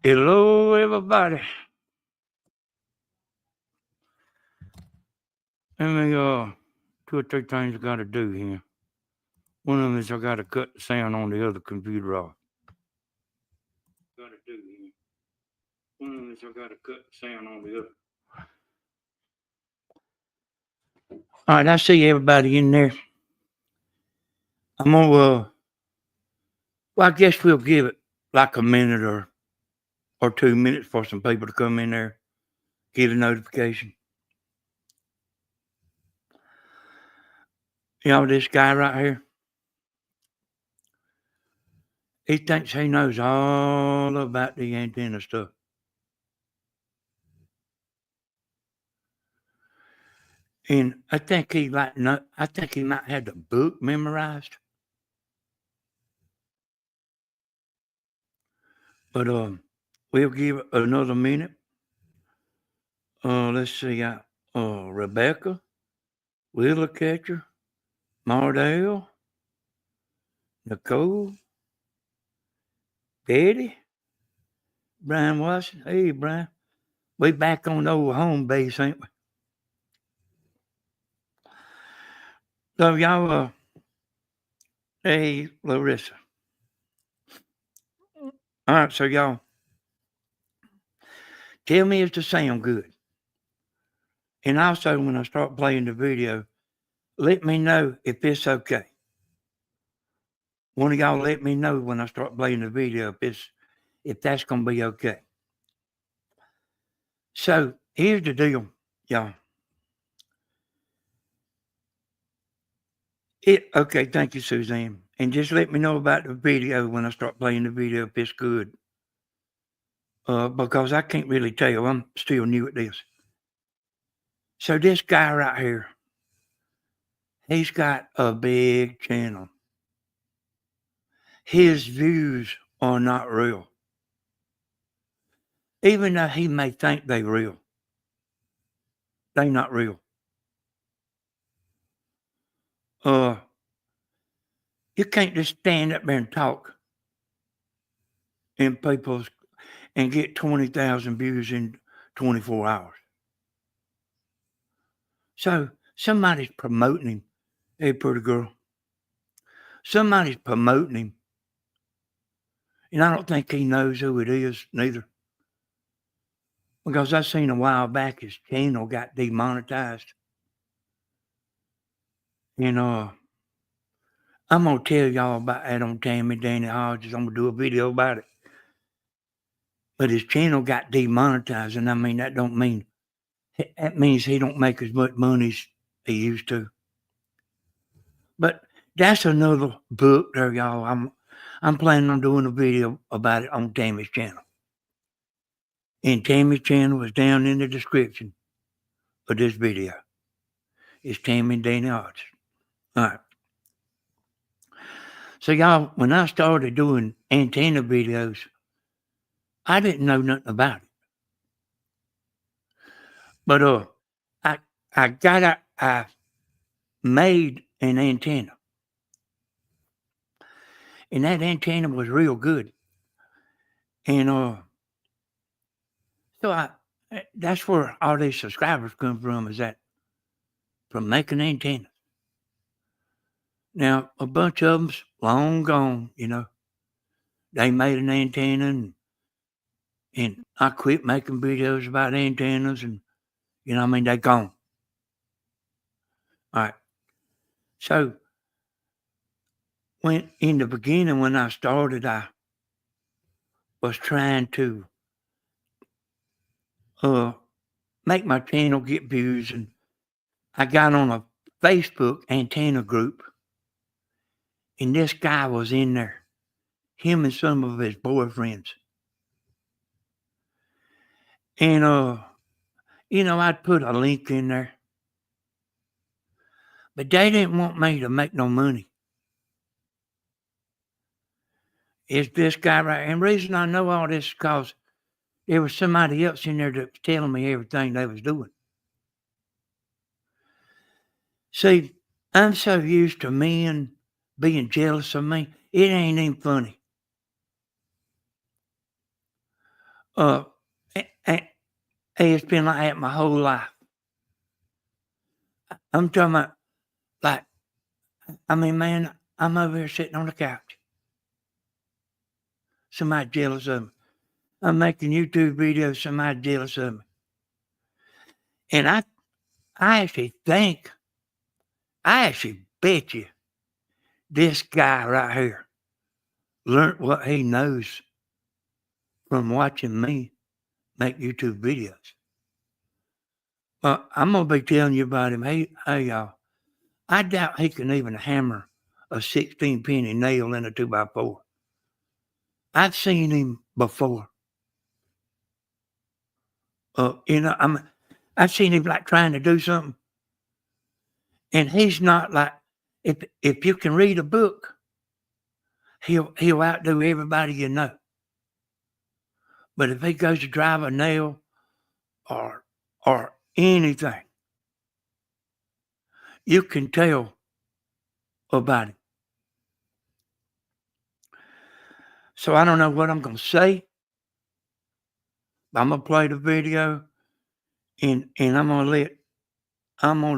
Hello, everybody. Let me, two or three things I got to do here. One of them is I got to cut the sound on the other computer off. Got to do here. One of them is I got to cut the sound on the other. All right, I see everybody in there. I'm gonna, well, I guess we'll give it like a minute or 2 minutes for some people to come in there, get a notification. You know, this guy right here, he thinks he knows all about the antenna stuff. And I think he might have the book memorized. But we'll give it another minute. Let's see. Rebecca, Willa Catcher, Mardell, Nicole, Betty, Brian Watson. Hey, Brian. We back on the old home base, ain't we? So y'all, hey, Larissa. All right, so y'all, tell me if the sound good. And also, when I start playing the video, let me know if it's okay. One of y'all let me know when I start playing the video if that's gonna be okay. So here's the deal, y'all. Okay, thank you, Suzanne. And just let me know about the video when I start playing the video if it's good. Because I can't really tell. I'm still new at this. So this guy right here, he's got a big channel. His views are not real. Even though he may think they're real, they're not real. You can't just stand up there and talk in people's and get 20,000 views in 24 hours. So somebody's promoting him. Hey, pretty girl. Somebody's promoting him. And I don't think he knows who it is neither. Because I seen a while back his channel got demonetized. And I'm going to tell y'all about that on Tammy Danny Hodges. I'm going to do a video about it. But his channel got demonetized. And I mean, that means he don't make as much money as he used to. But that's another book there, y'all. I'm planning on doing a video about it on Tammy's channel. And Tammy's channel is down in the description of this video. It's Tammy and Danny Hodges. All right. So y'all, when I started doing antenna videos, I didn't know nothing about it. But I made an antenna. And that antenna was real good. And so that's where all these subscribers come from, is that from making antennas. Now, a bunch of them's long gone, you know. They made an antenna and I quit making videos about antennas and, you know, I mean, they gone. All right. So, in the beginning, when I started, I was trying to make my channel get views, and I got on a Facebook antenna group, and this guy was in there, him and some of his boyfriends. And, you know, I'd put a link in there, but they didn't want me to make no money. It's this guy right here. And the reason I know all this is because there was somebody else in there that was telling me everything they was doing. See, I'm so used to men being jealous of me, it ain't even funny. And it's been like that my whole life. I'm talking about, like, I mean, man, I'm over here sitting on the couch. Somebody jealous of me. I'm making YouTube videos, somebody jealous of me. And I actually think, I actually bet you this guy right here learned what he knows from watching me make YouTube videos. I'm going to be telling you about him. Hey, y'all, I doubt he can even hammer a 16 penny nail in a 2x4. I've seen him before. I've seen him like trying to do something, and he's not like, if you can read a book, he'll outdo everybody you know. But if he goes to drive a nail or anything, you can tell about him. So I don't know what I'm going to say. I'm going to play the video, and I'm going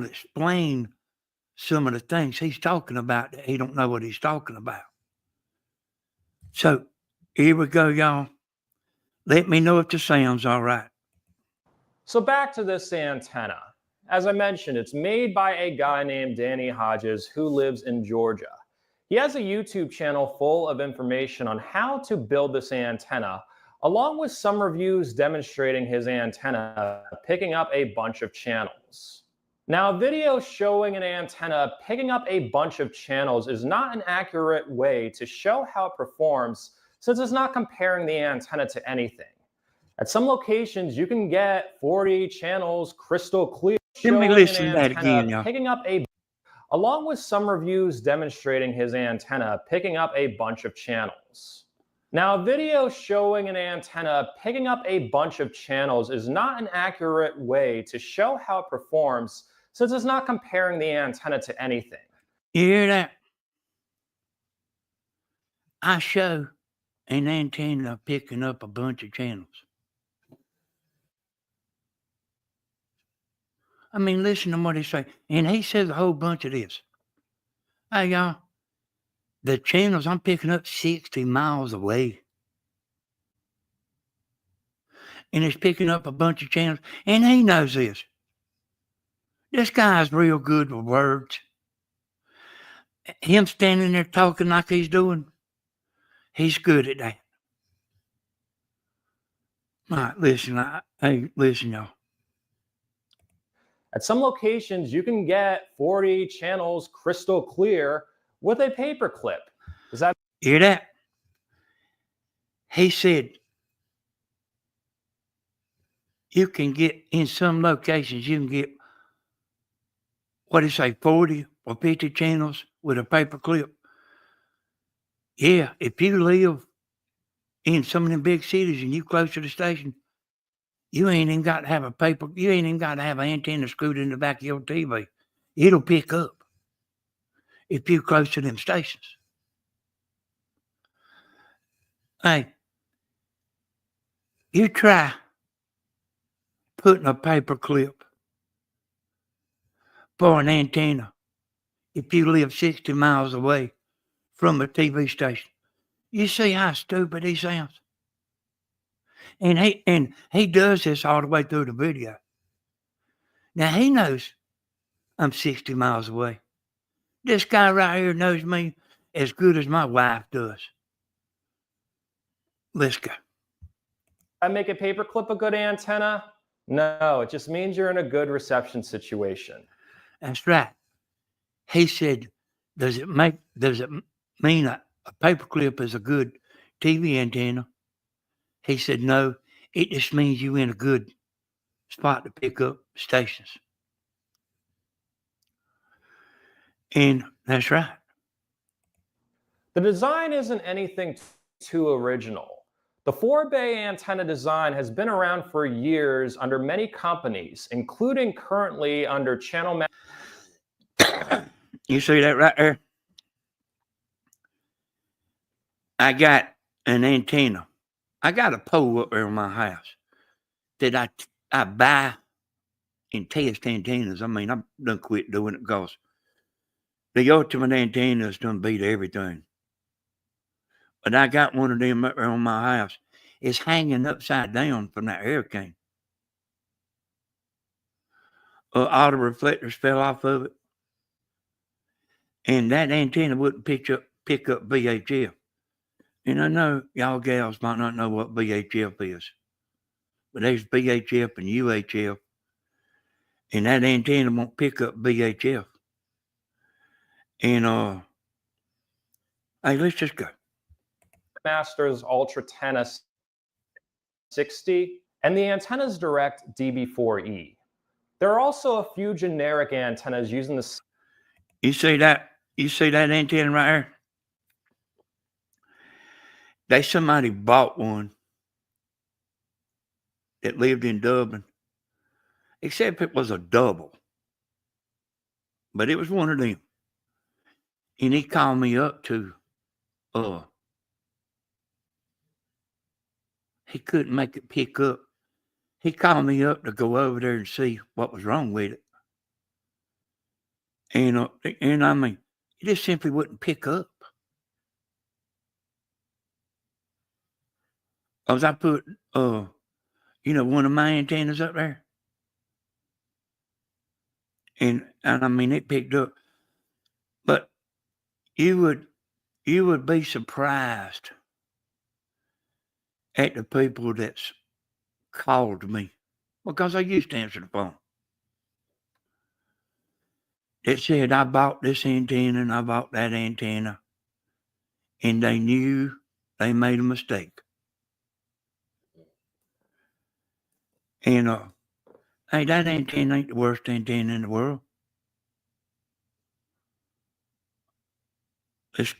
to explain some of the things he's talking about that he don't know what he's talking about. So here we go, y'all. Let me know if the sound's all right. So back to this antenna. As I mentioned, it's made by a guy named Danny Hodges who lives in Georgia. He has a YouTube channel full of information on how to build this antenna, along with some reviews demonstrating his antenna picking up a bunch of channels. Now, a video showing an antenna picking up a bunch of channels is not an accurate way to show how it performs, since it's not comparing the antenna to anything. At some locations, you can get 40 channels crystal clear, showing an antenna picking up along with some reviews demonstrating his antenna picking up a bunch of channels. Now, a video showing an antenna picking up a bunch of channels is not an accurate way to show how it performs, since it's not comparing the antenna to anything. You hear that? I show an antenna picking up a bunch of channels. I mean, listen to what he say. And he says a whole bunch of this. Hey, y'all, the channels I'm picking up 60 miles away. And it's picking up a bunch of channels. And he knows this. This guy's real good with words. Him standing there talking like he's doing, he's good at that. All right, listen. Hey, listen, y'all. At some locations, you can get 40 channels crystal clear with a paper clip. Does that hear that? He said you can get, in some locations, you can get, what did he say, 40 or 50 channels with a paper clip. Yeah, if you live in some of them big cities and you close to the station, you ain't even got to have an antenna screwed in the back of your TV. It'll pick up if you're close to them stations. Hey, you try putting a paper clip for an antenna if you live 60 miles away from a TV station. You see how stupid he sounds? And he does this all the way through the video. Now, he knows I'm 60 miles away. This guy right here knows me as good as my wife does. Let's go. I make a paperclip a good antenna? No, it just means you're in a good reception situation. That's right. He said, does it mean a paperclip is a good TV antenna? He said, no, it just means you're in a good spot to pick up stations. And that's right. The design isn't anything too original. The 4-bay antenna design has been around for years under many companies, including currently under Channel. You see that right there? I got an antenna I got a pole up there in my house that I buy and test antennas. I mean, I'm done quit doing it because the ultimate antennas done beat everything. But I got one of them up there on my house. It's hanging upside down from that hurricane. All the reflectors fell off of it. And that antenna wouldn't pick up VHF. And I know y'all gals might not know what VHF is. But there's VHF and UHF. And that antenna won't pick up VHF. And hey, let's just go. Masters Ultra 1060 and the Antennas Direct DB4E. There are also a few generic antennas using the... You see that antenna right there? Somebody bought one that lived in Dublin, except it was a double. But it was one of them. And he called me up to, he couldn't make it pick up. He called me up to go over there and see what was wrong with it. And I mean, it just simply wouldn't pick up. Because I put, one of my antennas up there. And I mean, it picked up. But you would be surprised at the people that's called me, because I used to answer the phone, that said, I bought this antenna and I bought that antenna, and they knew they made a mistake. And hey, that antenna ain't the worst antenna in the world.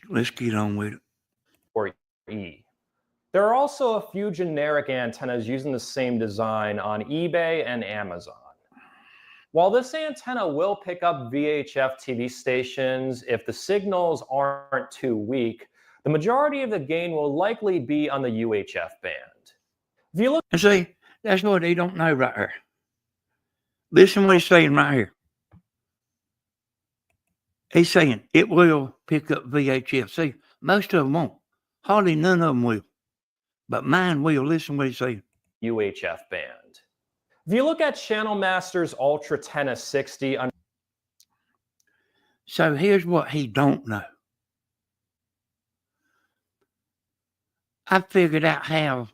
Let's get on with it. Or E. There are also a few generic antennas using the same design on eBay and Amazon. While this antenna will pick up VHF TV stations if the signals aren't too weak, the majority of the gain will likely be on the UHF band. If you look... And see, that's what they don't know right here. Listen what he's saying right here. He's saying it will pick up VHF. See, most of them won't. Hardly none of them will. But mine will. Listen what he's saying. UHF band. If you look at Channel Masters Ultra 1060... So here's what he don't know. I figured out how,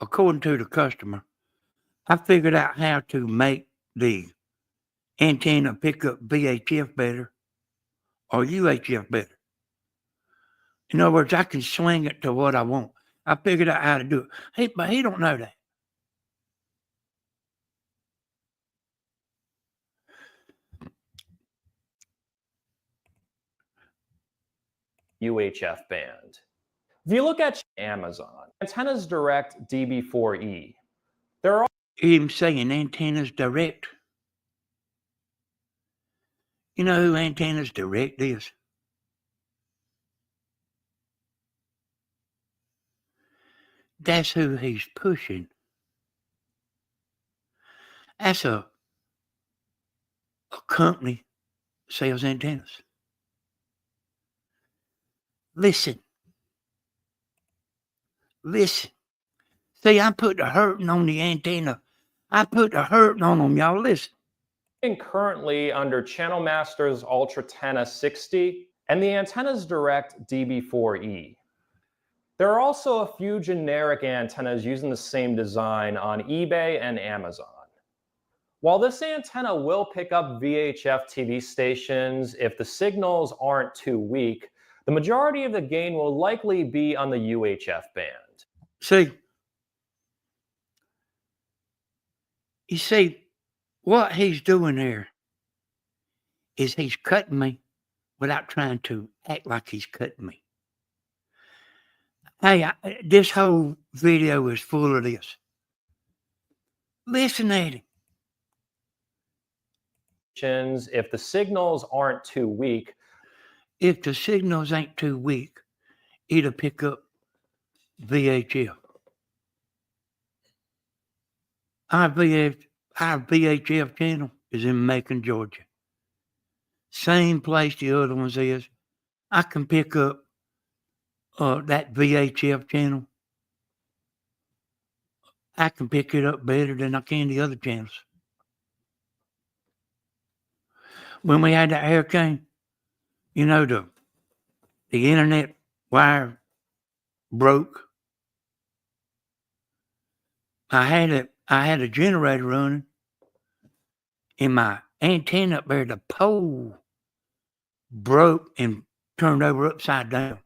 according to the customer, I figured out how to make the antenna pick up VHF better or UHF better. In other words, I can swing it to what I want. I figured out how to do it. But he don't know that. UHF band. If you look at Amazon, Antennas Direct DB4E, there are... Him saying Antennas Direct. You know who Antennas Direct is? That's who he's pushing. That's a company that sells antennas. Listen. See, I put the hurting on the antenna. I put the hurting on them, y'all. Listen. Currently under Channel Masters Ultra 1060 and the Antennas Direct DB4E. There are also a few generic antennas using the same design on eBay and Amazon. While this antenna will pick up VHF TV stations if the signals aren't too weak, the majority of the gain will likely be on the UHF band. See, you see, what he's doing there is he's cutting me without trying to act like he's cutting me. Hey, this whole video is full of this. Listen at him. If the signals aren't too weak. If the signals ain't too weak, it'll pick up VHF. Our VHF channel is in Macon, Georgia. Same place the other ones is. I can pick up that VHF channel. I can pick it up better than I can the other channels. When we had that hurricane, you know, the internet wire broke. I had a generator running, and my antenna up there, the pole broke and turned over upside down.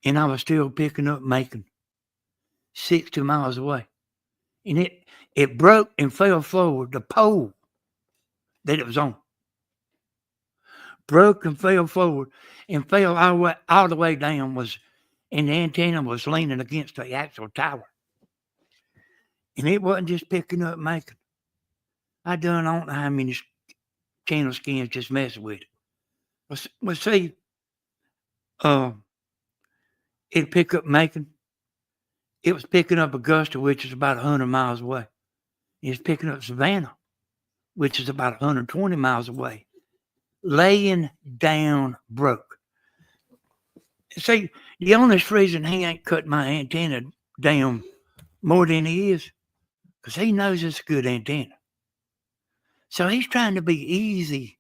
And I was still picking up Macon, 60 miles away. And it broke and fell forward. The pole that it was on broke and fell forward and fell all the way down, and the antenna was leaning against the actual tower. And it wasn't just picking up Macon. I don't know how many channel skins just messing with it. Well, see, it'd pick up Macon. It was picking up Augusta, which is about 100 miles away. It's picking up Savannah, which is about 120 miles away. Laying down broke. See, the honest reason he ain't cut my antenna down more than he is, because he knows it's a good antenna. So he's trying to be easy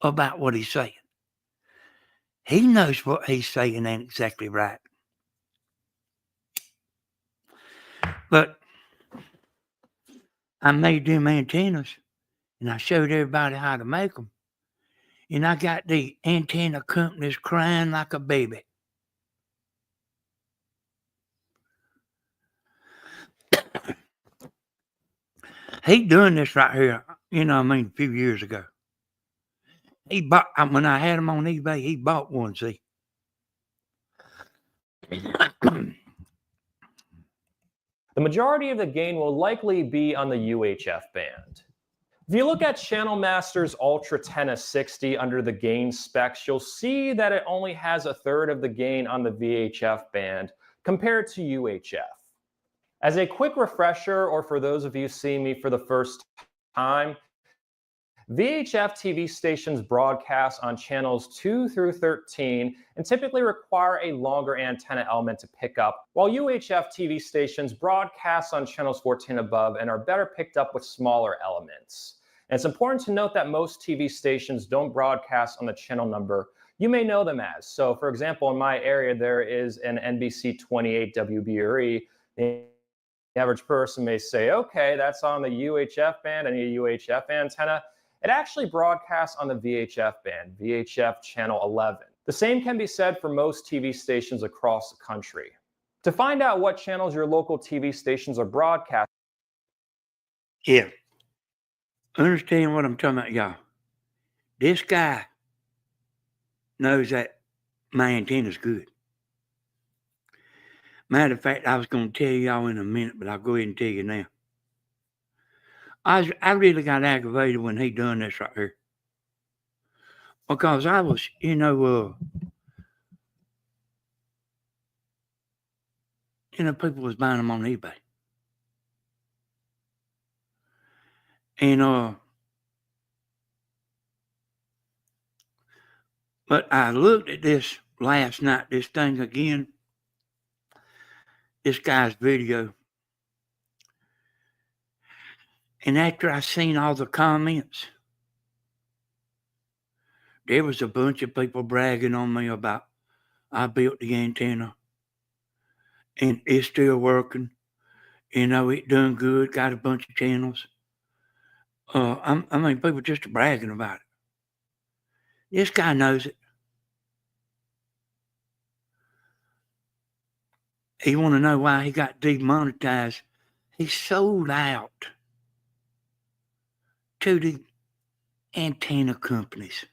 about what he's saying. He knows what he's saying ain't exactly right. But I made them antennas, and I showed everybody how to make them. And I got the antenna companies crying like a baby. He done this right here, a few years ago. He bought, when I had him on eBay, he bought one, see. The majority of the gain will likely be on the UHF band. If you look at Channel Master's Ultra Tenna 60 under the gain specs, you'll see that it only has a third of the gain on the VHF band compared to UHF. As a quick refresher, or for those of you seeing me for the first time, VHF TV stations broadcast on channels 2 through 13 and typically require a longer antenna element to pick up, while UHF TV stations broadcast on channels 14 above and are better picked up with smaller elements. And it's important to note that most TV stations don't broadcast on the channel number you may know them as. So for example, in my area, there is an NBC 28 WBRE. The average person may say, okay, that's on the UHF band and a UHF antenna. It actually broadcasts on the VHF band, VHF channel 11. The same can be said for most TV stations across the country. To find out what channels your local TV stations are broadcasting. Yeah. Understand what I'm talking about, y'all. This guy knows that my antenna's good. Matter of fact, I was going to tell y'all in a minute, but I'll go ahead and tell you now. I really got aggravated when he done this right here. Because I was, people was buying them on eBay. And, but I looked at this last night, this thing again, this guy's video. And after I seen all the comments, there was a bunch of people bragging on me about I built the antenna and it's still working. It done good, got a bunch of channels. People just bragging about it. This guy knows it. You want to know why he got demonetized? He sold out to the antenna companies.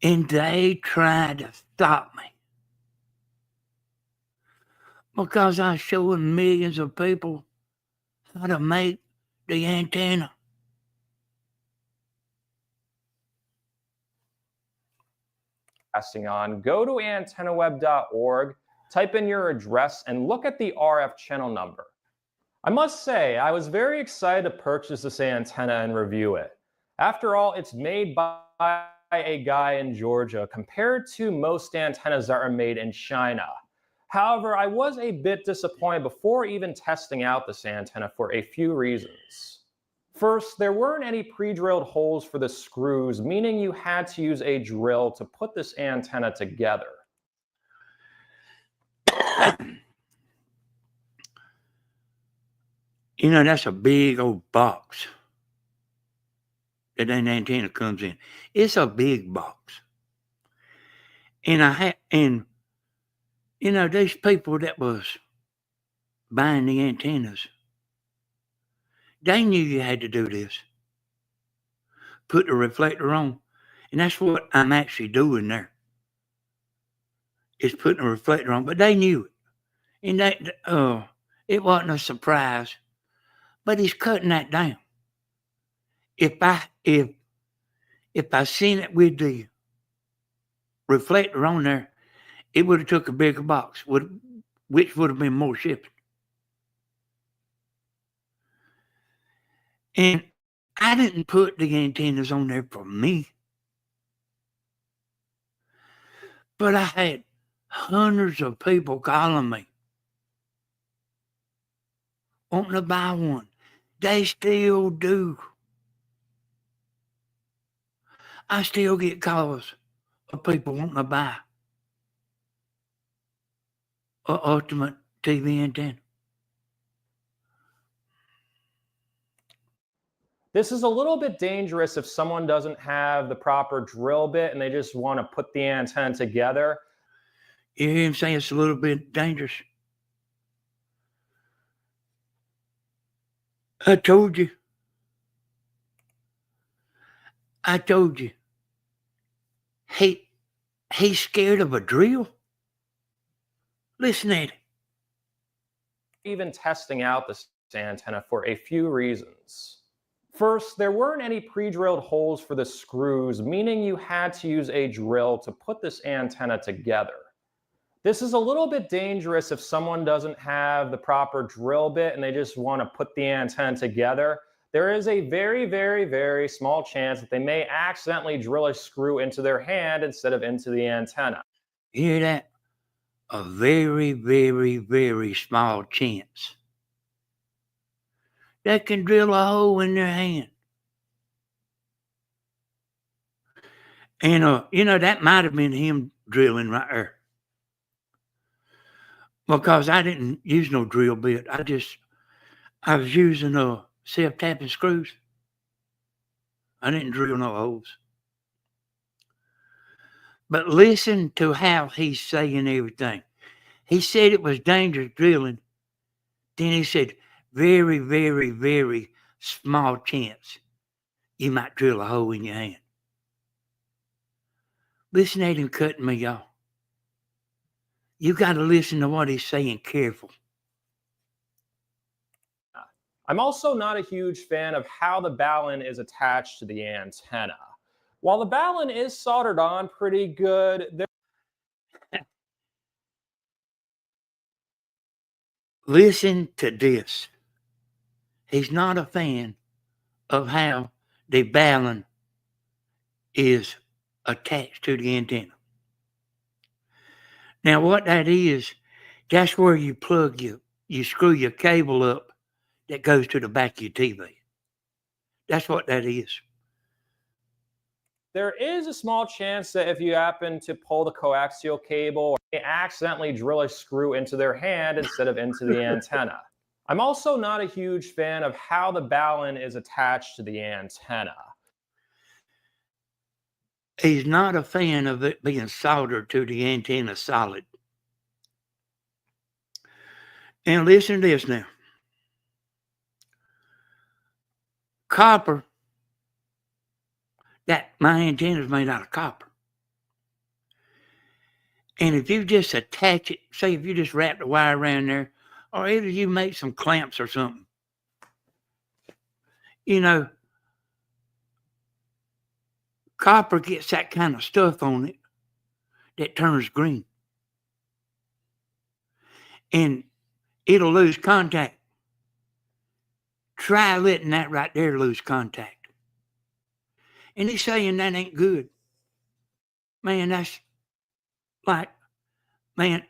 And they tried to stop me. Because I was showing millions of people how to make the antenna. On, go to antennaweb.org, type in your address, and look at the RF channel number. I must say, I was very excited to purchase this antenna and review it. After all, it's made by a guy in Georgia compared to most antennas that are made in China. However, I was a bit disappointed before even testing out this antenna for a few reasons. First, there weren't any pre-drilled holes for the screws, meaning you had to use a drill to put this antenna together. You know, that's a big old box that an antenna comes in. It's a big box. And you know, these people that was buying the antennas, they knew you had to do this. Put the reflector on. And that's what I'm actually doing there. Is putting a reflector on. But they knew it. And it wasn't a surprise. But he's cutting that down. If I seen it with the reflector on there, it would have took a bigger box, which would have been more shipping. And I didn't put the antennas on there for me. But I had hundreds of people calling me, wanting to buy one. They still do. I still get calls of people wanting to buy an ultimate TV antenna. This is a little bit dangerous if someone doesn't have the proper drill bit and they just want to put the antenna together. You hear him say it's a little bit dangerous? I told you. He's scared of a drill? Listen at it. Even testing out this antenna for a few reasons. First, there weren't any pre-drilled holes for the screws, meaning you had to use a drill to put this antenna together. This is a little bit dangerous if someone doesn't have the proper drill bit and they just want to put the antenna together. There is a very, very, very small chance that they may accidentally drill a screw into their hand instead of into the antenna. You hear that? A very, very, very small chance. They can drill a hole in their hand. And, you know, that might have been him drilling right there. Because I didn't use no drill bit. I was using self-tapping screws. I didn't drill no holes. But listen to how he's saying everything. He said it was dangerous drilling. Then he said, very, very, very small chance you might drill a hole in your hand. Listen at him cutting me off. You got to listen to what he's saying careful. I'm also not a huge fan of how the balun is attached to the antenna. While the balun is soldered on pretty good, listen to this. He's not a fan of how the balun is attached to the antenna. Now, what that is, that's where you you screw your cable up that goes to the back of your TV. That's what that is. there is a small chance that if you happen to pull the coaxial cable or they accidentally drill a screw into their hand instead of into the antenna. I'm also not a huge fan of how the balun is attached to the antenna. He's not a fan of it being soldered to the antenna solid. And listen to this now. Copper, my antenna is made out of copper. And if you just attach it, say if you just wrap the wire around there, or either you make some clamps or something, you know, copper gets that kind of stuff on it that turns green. And it'll lose contact. Try letting that right there lose contact. And he's saying that ain't good. Man, that's like, man,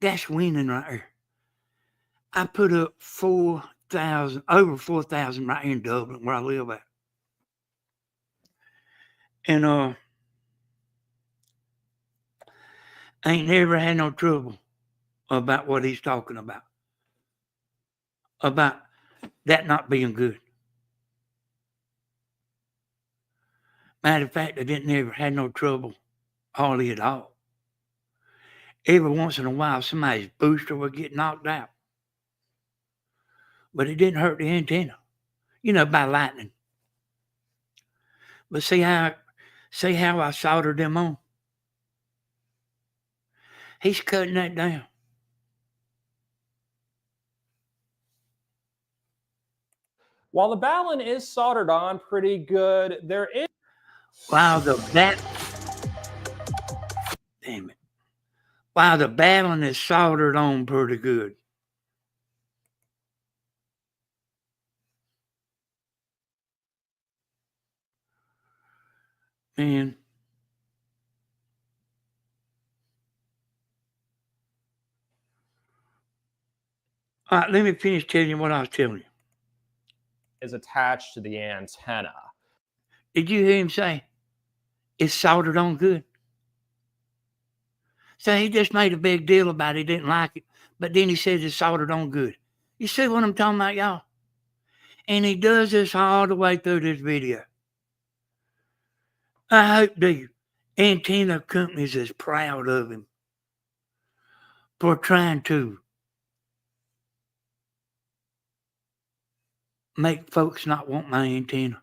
that's winning right there. I put up 4,000, over 4,000 right here in Dublin where I live at. And I ain't never had no trouble about what he's talking about that not being good. Matter of fact, I didn't ever had no trouble hardly at all. Every once in a while, somebody's booster would get knocked out. But it didn't hurt the antenna, by lightning. But see how I soldered them on? He's cutting that down. While the balun is soldered on pretty good, there is... While the balun is soldered on pretty good. Man. All right, let me finish telling you what I was telling you. Is attached to the antenna. Did you hear him say it's soldered on good? So he just made a big deal about it. He didn't like it. But then he says it's soldered on good. You see what I'm talking about, y'all? And he does this all the way through this video. I hope the antenna companies is proud of him for trying to make folks not want my antenna.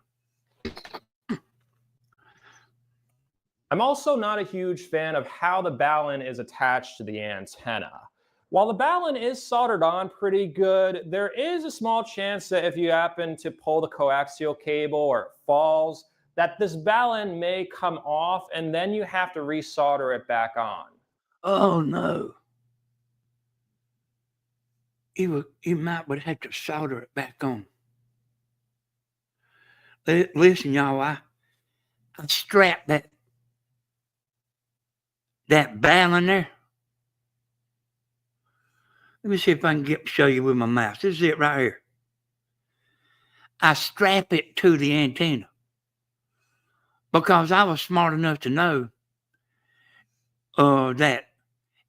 I'm also not a huge fan of how the balun is attached to the antenna. While the balun is soldered on pretty good, there is a small chance that if you happen to pull the coaxial cable or it falls, that this balun may come off and then you have to resolder it back on. Oh no. You might would have to solder it back on. Listen, y'all, I strapped that balun there. Let me see if I can show you with my mouse. This is it right here. I strap it to the antenna because I was smart enough to know that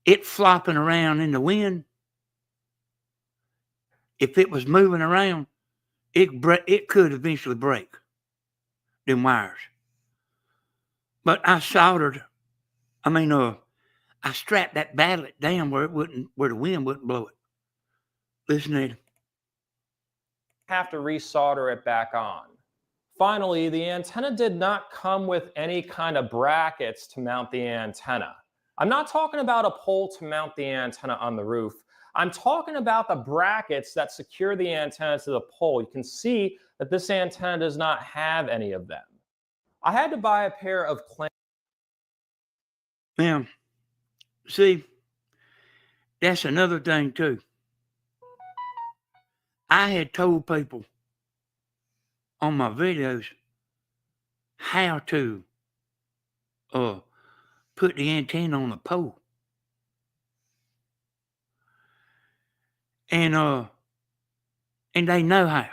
it flopping around in the wind, if it was moving around, it could eventually break them wires. But I strapped that balun down where the wind wouldn't blow it. Listen to it. Have to resolder it back on. Finally, the antenna did not come with any kind of brackets to mount the antenna. I'm not talking about a pole to mount the antenna on the roof. I'm talking about the brackets that secure the antenna to the pole. You can see that this antenna does not have any of them. I had to buy a pair of Kleinle. Now, see, that's another thing too. I had told people on my videos how to put the antenna on the pole. And they know how.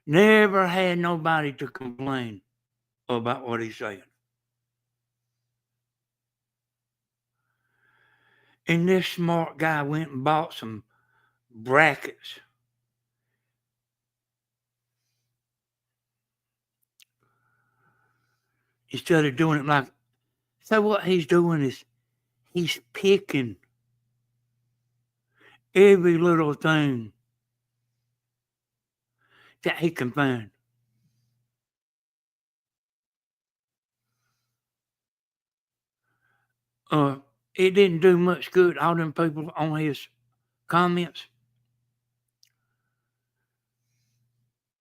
Never had nobody to complain about what he's saying. And this smart guy went and bought some brackets. Instead of doing it like, so what he's doing is he's picking every little thing that he can find. It didn't do much good. All them people on his comments,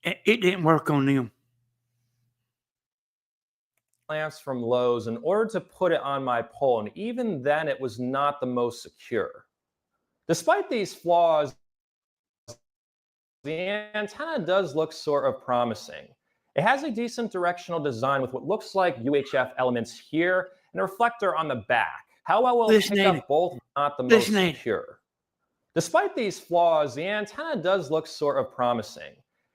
it didn't work on them. Clamps from Lowe's in order to put it on my pole, and even then it was not the most secure. Despite these flaws, the antenna does look sort of promising. It has a decent directional design with what looks like UHF elements here and a reflector on the back. How well will it Listen pick at it. up both? Not the most Listen at it. secure. Despite these flaws, the antenna does look sort of promising.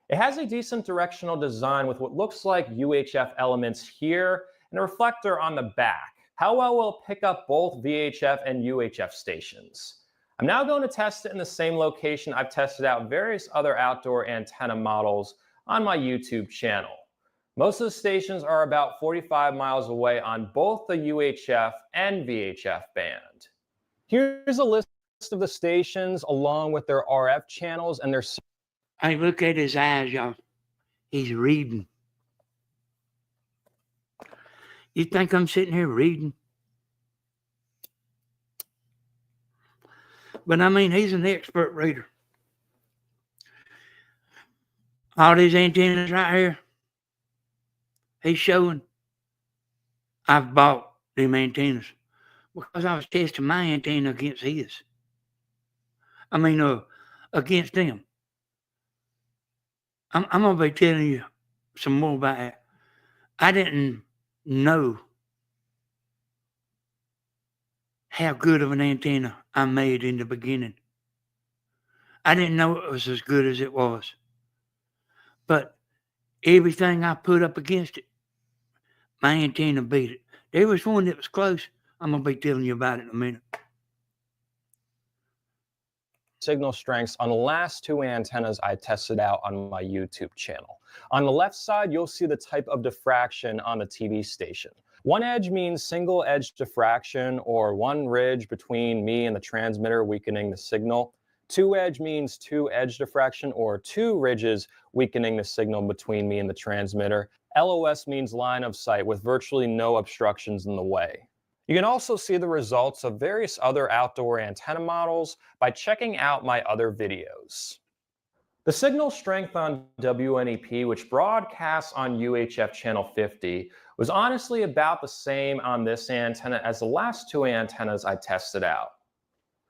It has a decent directional design with what looks like UHF elements here and a reflector on the back. How well will it pick up both VHF and UHF stations? I'm now going to test it in the same location I've tested out various other outdoor antenna models on my YouTube channel. Most of the stations are about 45 miles away on both the UHF and VHF band. Here's a list of the stations along with their RF channels and their... Hey, look at his eyes, y'all. He's reading. You think I'm sitting here reading? But I mean, he's an expert reader. All these antennas right here, he's showing. I've bought them antennas because I was testing my antenna against his. Against them. I'm going to be telling you some more about that. I didn't know how good of an antenna I made in the beginning. I didn't know it was as good as it was. But everything I put up against it, my antenna beat it. There was one that was close. I'm going to be telling you about it in a minute. Signal strengths on the last two antennas I tested out on my YouTube channel. On the left side, you'll see the type of diffraction on the TV station. One edge means single edge diffraction, or one ridge between me and the transmitter weakening the signal. Two edge means two edge diffraction, or two ridges weakening the signal between me and the transmitter. LOS means line of sight with virtually no obstructions in the way. You can also see the results of various other outdoor antenna models by checking out my other videos. The signal strength on WNEP, which broadcasts on UHF channel 50, was honestly about the same on this antenna as the last two antennas I tested out.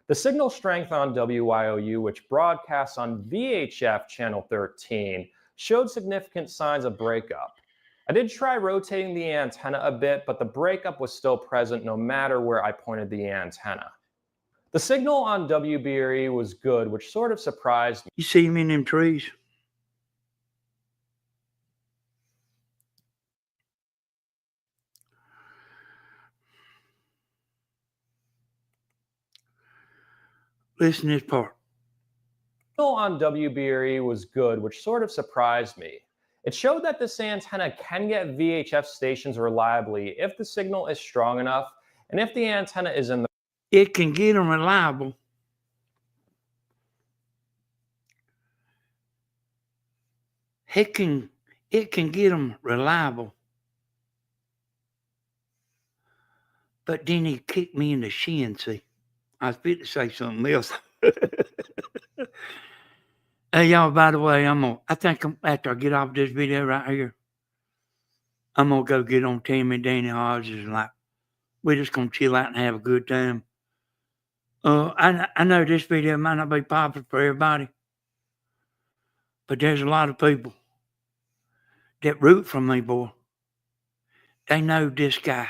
The signal strength on WYOU, which broadcasts on VHF channel 13, showed significant signs of breakup. I did try rotating the antenna a bit, but the breakup was still present no matter where I pointed the antenna. The signal on WBRE was good, which sort of surprised me. You see him in them trees? Listen to this part. The signal on WBRE was good, which sort of surprised me. It showed that this antenna can get VHF stations reliably if the signal is strong enough and if the antenna is in the... It can get them reliable. It can get them reliable. But then he kicked me in the shin, see. I was fit to say something else. Hey, y'all, by the way, I think after I get off this video right here, I'm going to go get on Tammy, Danny Hodges, and we're just going to chill out and have a good time. I know this video might not be popular for everybody, but there's a lot of people that root for me, boy. They know this guy.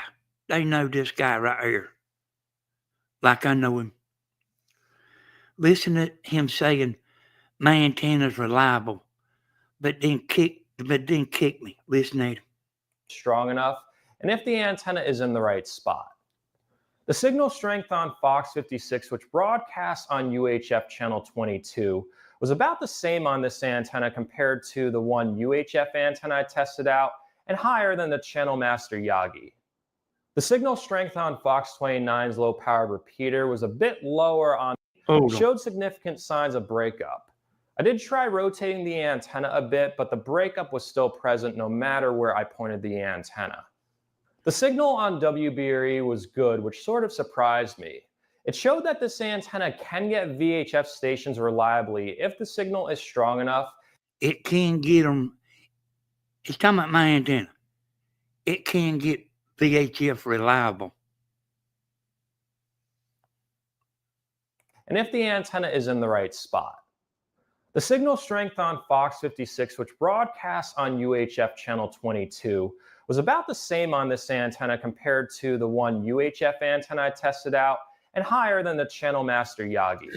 They know this guy right here. Like I know him. Listen to him saying, my antenna's reliable, but then kick me. Listen to him. Strong enough, and if the antenna is in the right spot. The signal strength on Fox 56, which broadcasts on UHF channel 22, was about the same on this antenna compared to the one UHF antenna I tested out, and higher than the Channel Master Yagi. The signal strength on Fox 29's low-powered repeater was a bit lower on... showed significant signs of breakup. I did try rotating the antenna a bit, but the breakup was still present no matter where I pointed the antenna. The signal on WBRE was good, which sort of surprised me. It showed that this antenna can get VHF stations reliably if the signal is strong enough. It can get them. He's talking about my antenna. It can get VHF reliable. And if the antenna is in the right spot. The signal strength on Fox 56, which broadcasts on UHF channel 22, was about the same on this antenna compared to the one UHF antenna I tested out, and higher than the Channel Master Yagi.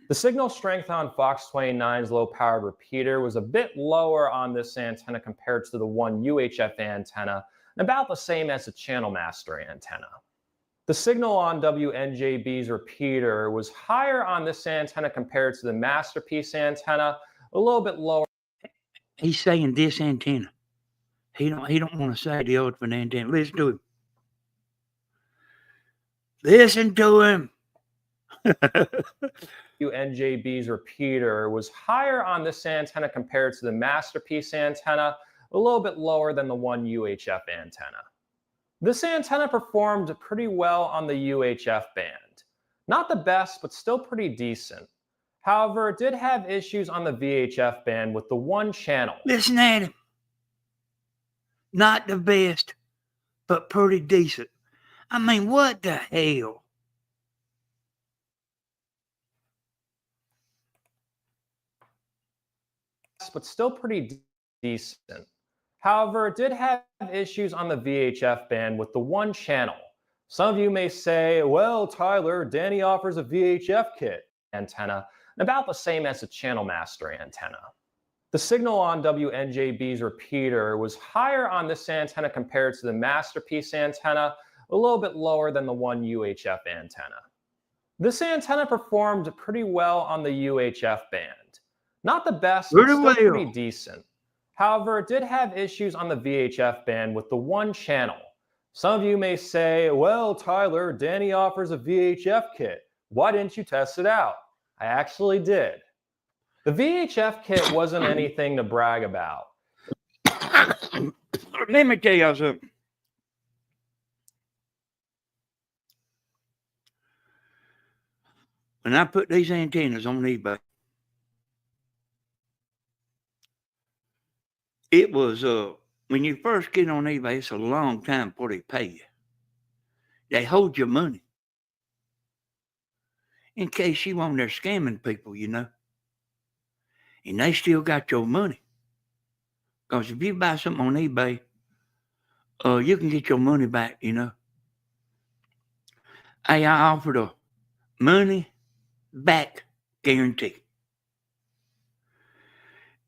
The signal strength on Fox 29's low-powered repeater was a bit lower on this antenna compared to the one UHF antenna, and about the same as the Channel Master antenna. The signal on WNJB's repeater was higher on this antenna compared to the Masterpiece antenna, a little bit lower. He's saying this antenna. He don't want to say the ultimate antenna. Listen to him. Listen to him. WNJB's repeater was higher on this antenna compared to the Masterpiece antenna, a little bit lower than the one UHF antenna. This antenna performed pretty well on the UHF band. Not the best, but still pretty decent. However, it did have issues on the VHF band with the one channel. Listen at him. Not the best, but pretty decent. I mean, what the hell? But still pretty decent. However, it did have issues on the VHF band with the one channel. Some of you may say, well, Tyler, Danny offers a VHF kit antenna, about the same as the Channel Master antenna. The signal on WNJB's repeater was higher on this antenna compared to the Masterpiece antenna, a little bit lower than the one UHF antenna. This antenna performed pretty well on the UHF band. Not the best, but still pretty decent. However, it did have issues on the VHF band with the one channel. Some of you may say, well, Tyler, Danny offers a VHF kit. Why didn't you test it out? I actually did. The VHF kit wasn't anything to brag about. Let me tell you something. When I put these antennas on eBay, it was, when you first get on eBay, it's a long time before they pay you. They hold your money in case you want there scamming people, you know. And they still got your money. Because if you buy something on eBay, you can get your money back, you know. Hey, I offered a money back guarantee.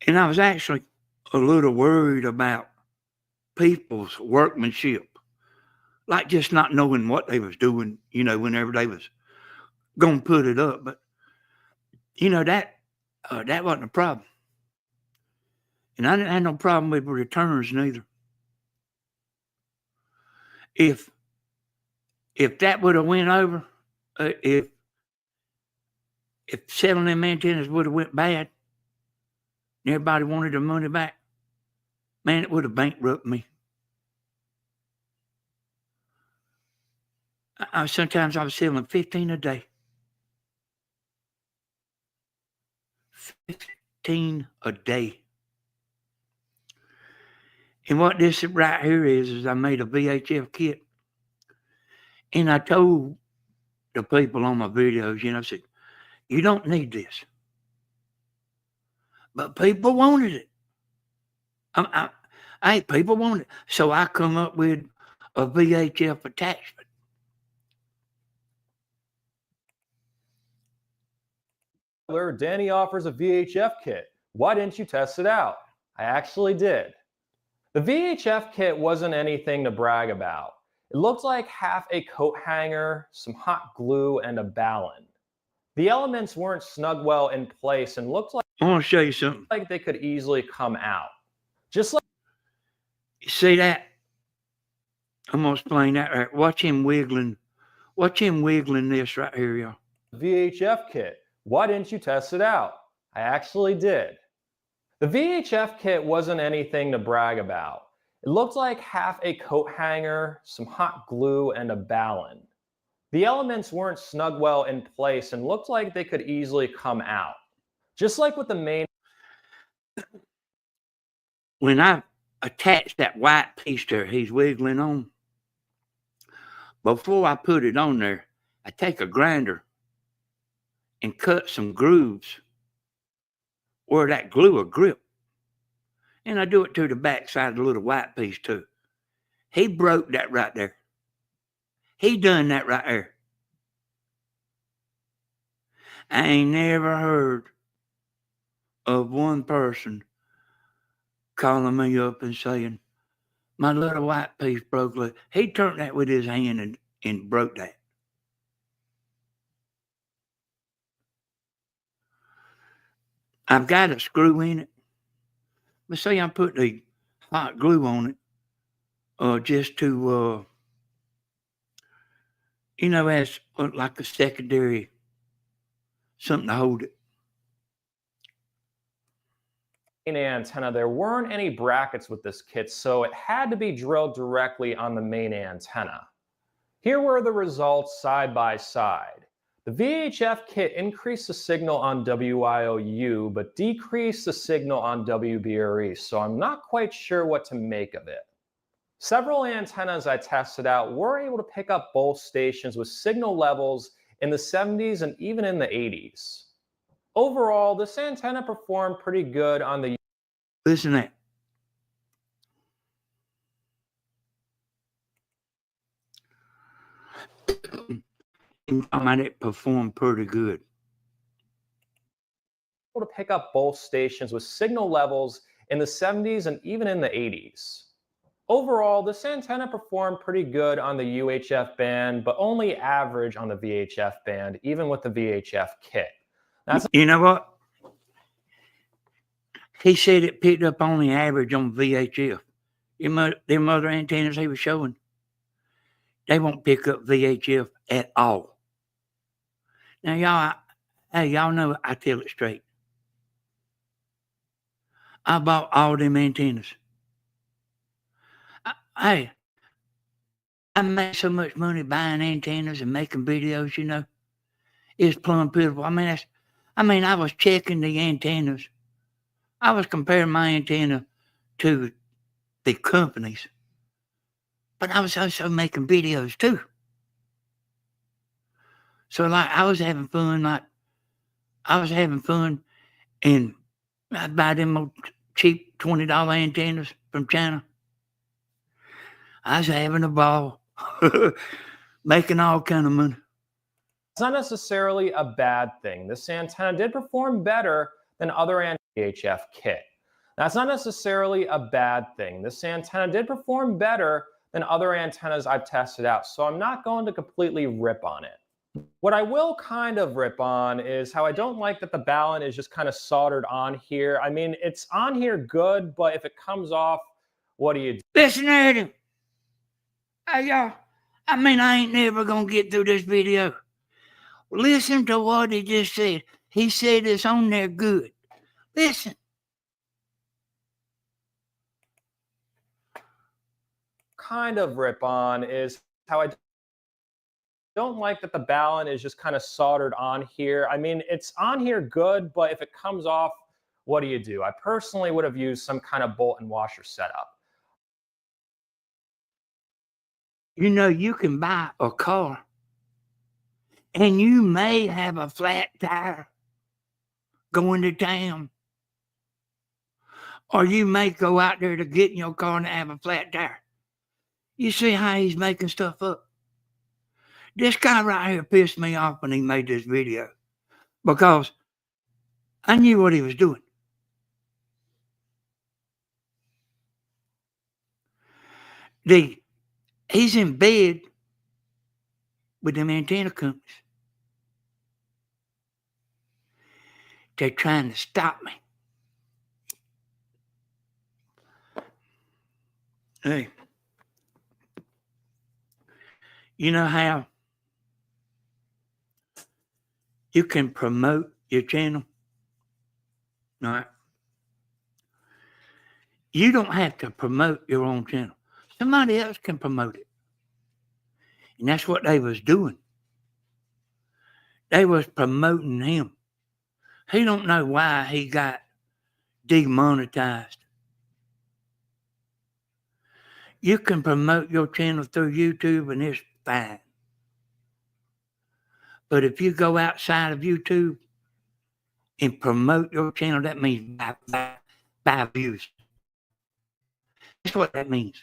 And I was actually a little worried about people's workmanship. Like just not knowing what they was doing, you know, whenever they was going to put it up. But, you know, that wasn't a problem. And I didn't have no problem with returns neither. If that would have went over, if selling them antennas would have went bad, and everybody wanted their money back, man, it would have bankrupted me. Sometimes I was selling 15 a day. 15 a day. And what this right here is I made a VHF kit. And I told the people on my videos, you know, I said, you don't need this. But people wanted it. People wanted it. So I come up with a VHF attachment. Danny offers a VHF kit. Why didn't you test it out? I actually did. The VHF kit wasn't anything to brag about. It looked like half a coat hanger, some hot glue, and a ballon. The elements weren't snug well in place and looked like I want to show you something. Like they could easily come out. Just like you see that? I'm gonna explain that right. Watch him wiggling. Watch him wiggling this right here, y'all. VHF kit. Why didn't you test it out? I actually did. The VHF kit wasn't anything to brag about. It looked like half a coat hanger, some hot glue, and a ballon. The elements weren't snug well in place and looked like they could easily come out. Just like with the main. When I attach that white piece there he's wiggling on, before I put it on there, I take a grinder and cut some grooves where that glue will grip. And I do it to the back side of the little white piece too. He broke that right there. He done that right there. I ain't never heard of one person calling me up and saying, my little white piece broke loose. He turned that with his hand and broke that. I've got a screw in it. But say I put the hot glue on it, just to, as like a secondary, something to hold it. Antenna, there weren't any brackets with this kit, so it had to be drilled directly on the main antenna. Here were the results side by side. The VHF kit increased the signal on WIOU, but decreased the signal on WBRE, so I'm not quite sure what to make of it. Several antennas I tested out were able to pick up both stations with signal levels in the 70s and even in the 80s. Overall, this antenna performed pretty good on the... Listen to that. It performed pretty good. Able to pick up both stations with signal levels in the 70s and even in the 80s. Overall, this antenna performed pretty good on the UHF band, but only average on the VHF band, even with the VHF kit. You know what? He said it picked up only average on VHF. Them other antennas he was showing, they won't pick up VHF at all. Now, y'all know I tell it straight. I bought all them antennas. I made so much money buying antennas and making videos, It's plumb pitiful. I was checking the antennas. I was comparing my antenna to the companies. But I was also making videos too. So I was having fun, and I'd buy them old cheap $20 antennas from China. I was having a ball, making all kind of money. It's not necessarily a bad thing. This antenna did perform better than other VHF kit. That's not necessarily a bad thing. This antenna did perform better than other antennas I've tested out, so I'm not going to completely rip on it. What I will kind of rip on is how I don't like that the ballon is just kind of soldered on here. It's on here good, but if it comes off, what do you do? Listen at him. Hey, y'all. I ain't never going to get through this video. Listen to what he just said. He said it's on there good. Listen. Kind of rip on is how I don't like that the ballon is just kind of soldered on here. It's on here good, but if it comes off, what do you do? I personally would have used some kind of bolt and washer setup. You can buy a car and you may have a flat tire going to town. Or you may go out there to get in your car and have a flat tire. You see how he's making stuff up? This guy right here pissed me off when he made this video because I knew what he was doing. He's in bed with them antenna companies. They're trying to stop me. Hey, you know how you can promote your channel? All right. You don't have to promote your own channel. Somebody else can promote it. And that's what they was doing. They was promoting him. He don't know why he got demonetized. You can promote your channel through YouTube and it's fine. But if you go outside of YouTube and promote your channel, that means buy views. That's what that means.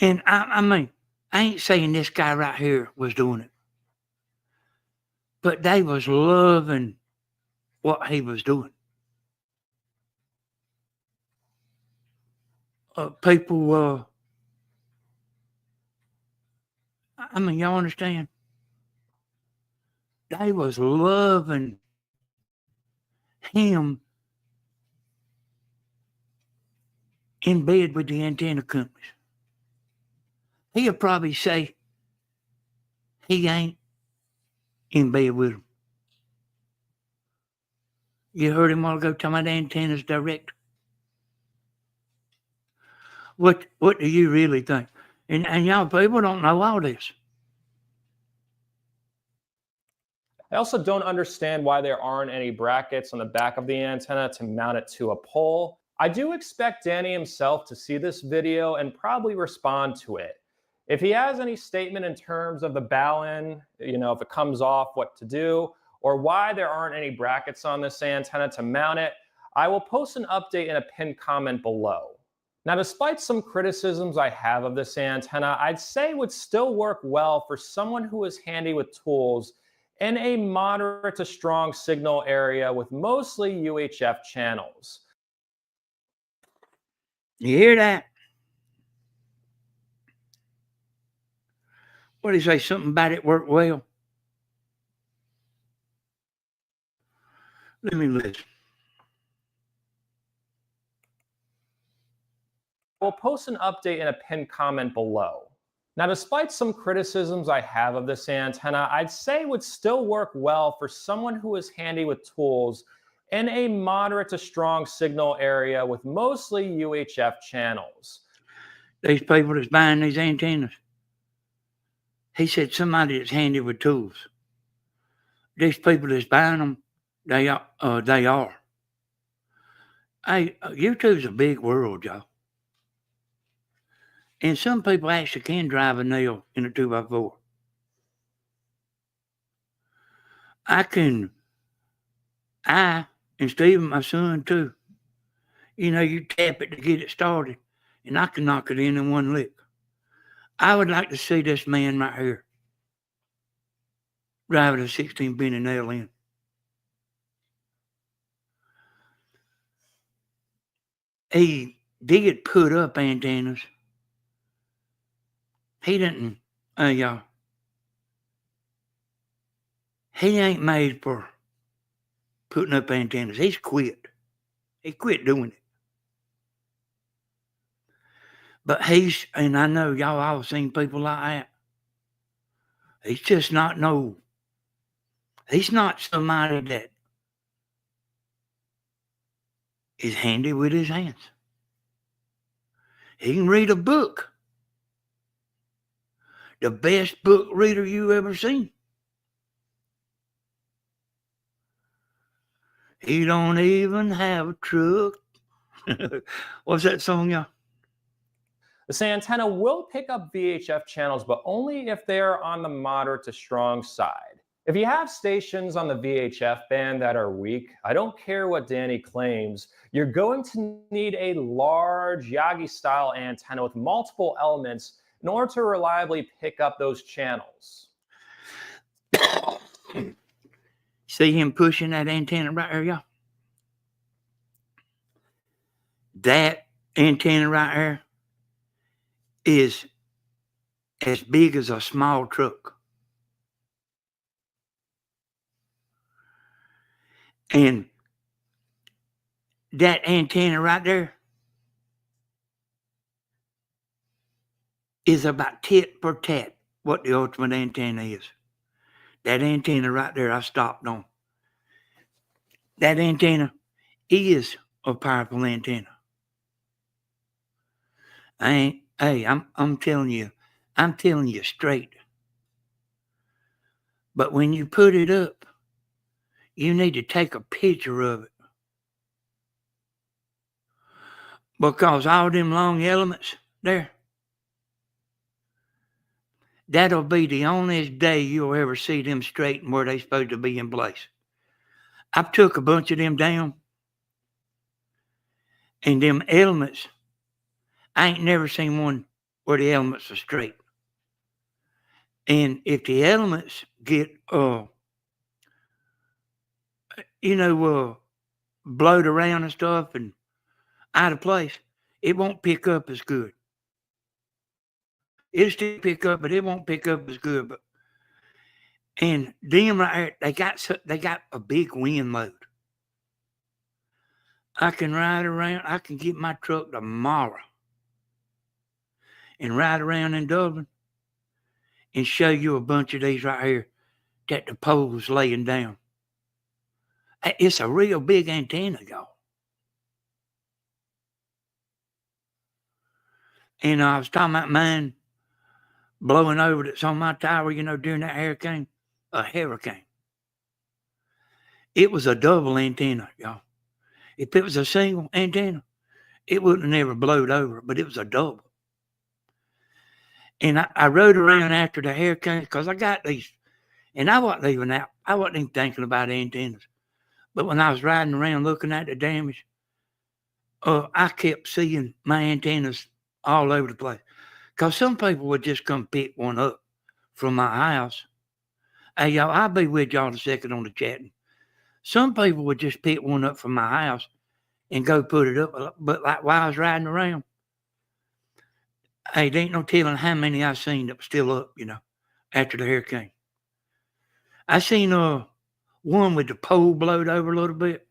And I mean, I ain't saying this guy right here was doing it, but they was loving what he was doing. People, I mean, y'all understand? They was loving him in bed with the antenna companies. He'll probably say he ain't in bed with them. You heard him a while ago talking about antennas direct. What do you really think? And y'all people don't know all this. I also don't understand why there aren't any brackets on the back of the antenna to mount it to a pole. I do expect Danny himself to see this video and probably respond to it. If he has any statement in terms of the bow-in, if it comes off, what to do, or why there aren't any brackets on this antenna to mount it, I will post an update in a pinned comment below. Now, despite some criticisms I have of this antenna, I'd say it would still work well for someone who is handy with tools in a moderate to strong signal area with mostly UHF channels. You hear that? What do you say? Something about it worked well? Let me listen. We'll post an update in a pinned comment below. Now, despite some criticisms I have of this antenna, I'd say it would still work well for someone who is handy with tools in a moderate to strong signal area with mostly UHF channels. These people that's buying these antennas, he said somebody that's handy with tools. These people that's buying them, they are. Hey, YouTube's a big world, y'all. And some people actually can drive a nail in a 2x4. I and Steve, my son too, you tap it to get it started, and I can knock it in one lick. I would like to see this man right here driving a 16-penny nail in. He did put up antennas. He didn't, y'all. He ain't made for putting up antennas. He's quit. He quit doing it. But and I know y'all all seen people like that. He's just not he's not somebody that is handy with his hands. He can read a book. The best book reader you ever seen. He don't even have a truck. What's that song, y'all? This antenna will pick up VHF channels, but only if they are on the moderate to strong side. If you have stations on the VHF band that are weak, I don't care what Danny claims, you're going to need a large Yagi-style antenna with multiple elements in order to reliably pick up those channels. See him pushing that antenna right there, y'all? That antenna right there is as big as a small truck. And that antenna right there is about tit for tat what the ultimate antenna is. That antenna right there I stopped on. That antenna is a powerful antenna. I'm telling you straight. But when you put it up, you need to take a picture of it. Because all them long elements there, that'll be the only day you'll ever see them straight and where they're supposed to be in place. I've took a bunch of them down, and them elements, I ain't never seen one where the elements are straight. And if the elements get, blowed around and stuff and out of place, it won't pick up as good. It'll still pick up, but it won't pick up as good. And them right there, they got a big wind load. I can ride around. I can get my truck tomorrow and ride around in Dublin and show you a bunch of these right here that the pole's laying down. It's a real big antenna, y'all. And I was talking about mine blowing over that's on my tower, during that hurricane. A hurricane. It was a double antenna, y'all. If it was a single antenna, it wouldn't have never blowed over, but it was a double. And I rode around after the hurricane because I got these, and I wasn't even thinking about antennas. But when I was riding around looking at the damage, I kept seeing my antennas all over the place. Because some people would just come pick one up from my house. Hey, y'all, I'll be with y'all in a second on the chatting. Some people would just pick one up from my house and go put it up. But like while I was riding around, hey, there ain't no telling how many I seen that was still up, after the hurricane. I seen one with the pole blowed over a little bit.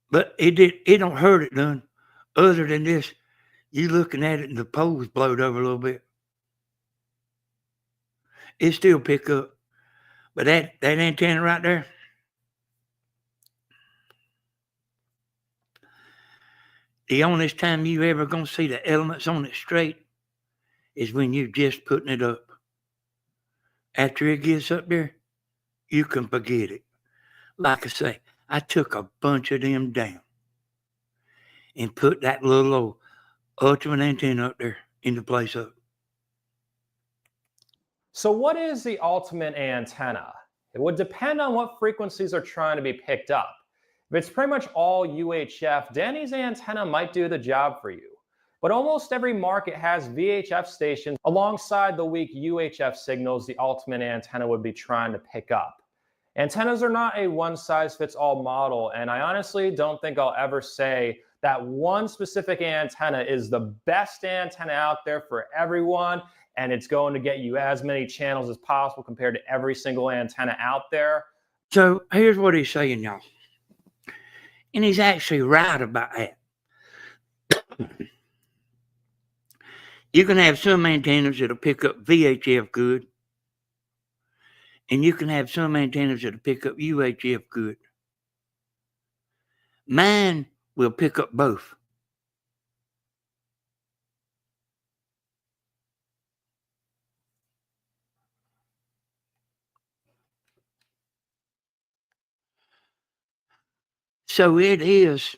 But it don't hurt it none. Other than this, you looking at it and the pole's blowed over a little bit. It still pick up. But that antenna right there, the only time you ever gonna see the elements on it straight is when you're just putting it up. After it gets up there, you can forget it. Like I say, I took a bunch of them down and put that little old ultimate antenna up there in the place up. So what is the ultimate antenna? It would depend on what frequencies are trying to be picked up. If it's pretty much all UHF, Danny's antenna might do the job for you. But almost every market has VHF stations alongside the weak UHF signals the ultimate antenna would be trying to pick up. Antennas are not a one-size-fits-all model, and I honestly don't think I'll ever say that one specific antenna is the best antenna out there for everyone, and it's going to get you as many channels as possible compared to every single antenna out there. So here's what he's saying, y'all. And he's actually right about that. You can have some antennas that'll pick up VHF good, and you can have some antennas that'll pick up UHF good. Mine will pick up both. So it is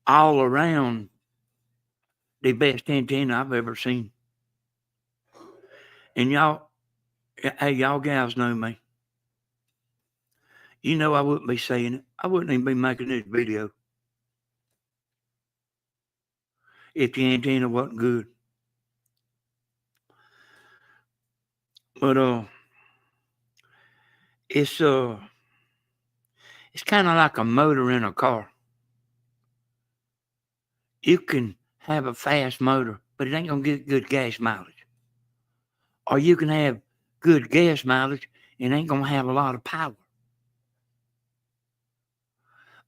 all around the best antenna I've ever seen. And y'all gals know me. You know I wouldn't be saying it. I wouldn't even be making this video if the antenna wasn't good. But it's kind of like a motor in a car. You can have a fast motor, but it ain't gonna get good gas mileage. Or you can have good gas mileage and ain't gonna have a lot of power.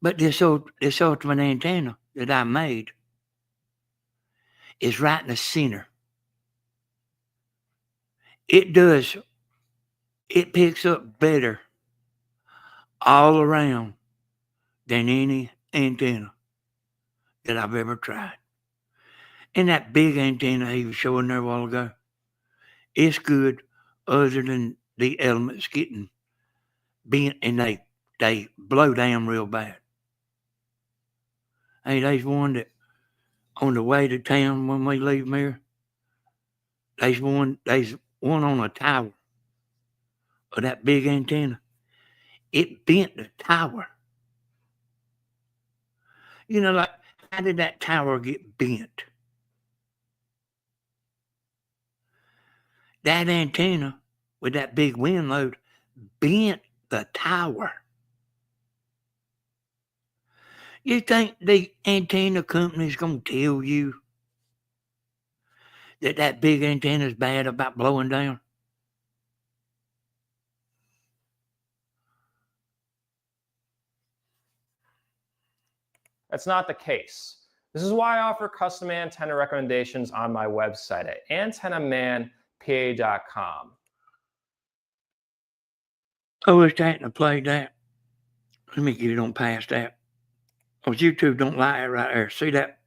But this ultimate antenna that I made is right in the center. It picks up better all around than any antenna that I've ever tried. And that big antenna he was showing there a while ago, it's good other than the elements getting bent and they blow down real bad. Hey, there's one that on the way to town when we leave here, there's one on a tower of that big antenna. it bent the tower. You know, like, how did that tower get bent? That antenna with that big wind load bent the tower. You think the antenna company's going to tell you that that big antenna is bad about blowing down? That's not the case. This is why I offer custom antenna recommendations on my website at antennamanpa.com. I wish I hadn't played that. Let me get it on past that. Oh, YouTube don't like it right there. See that?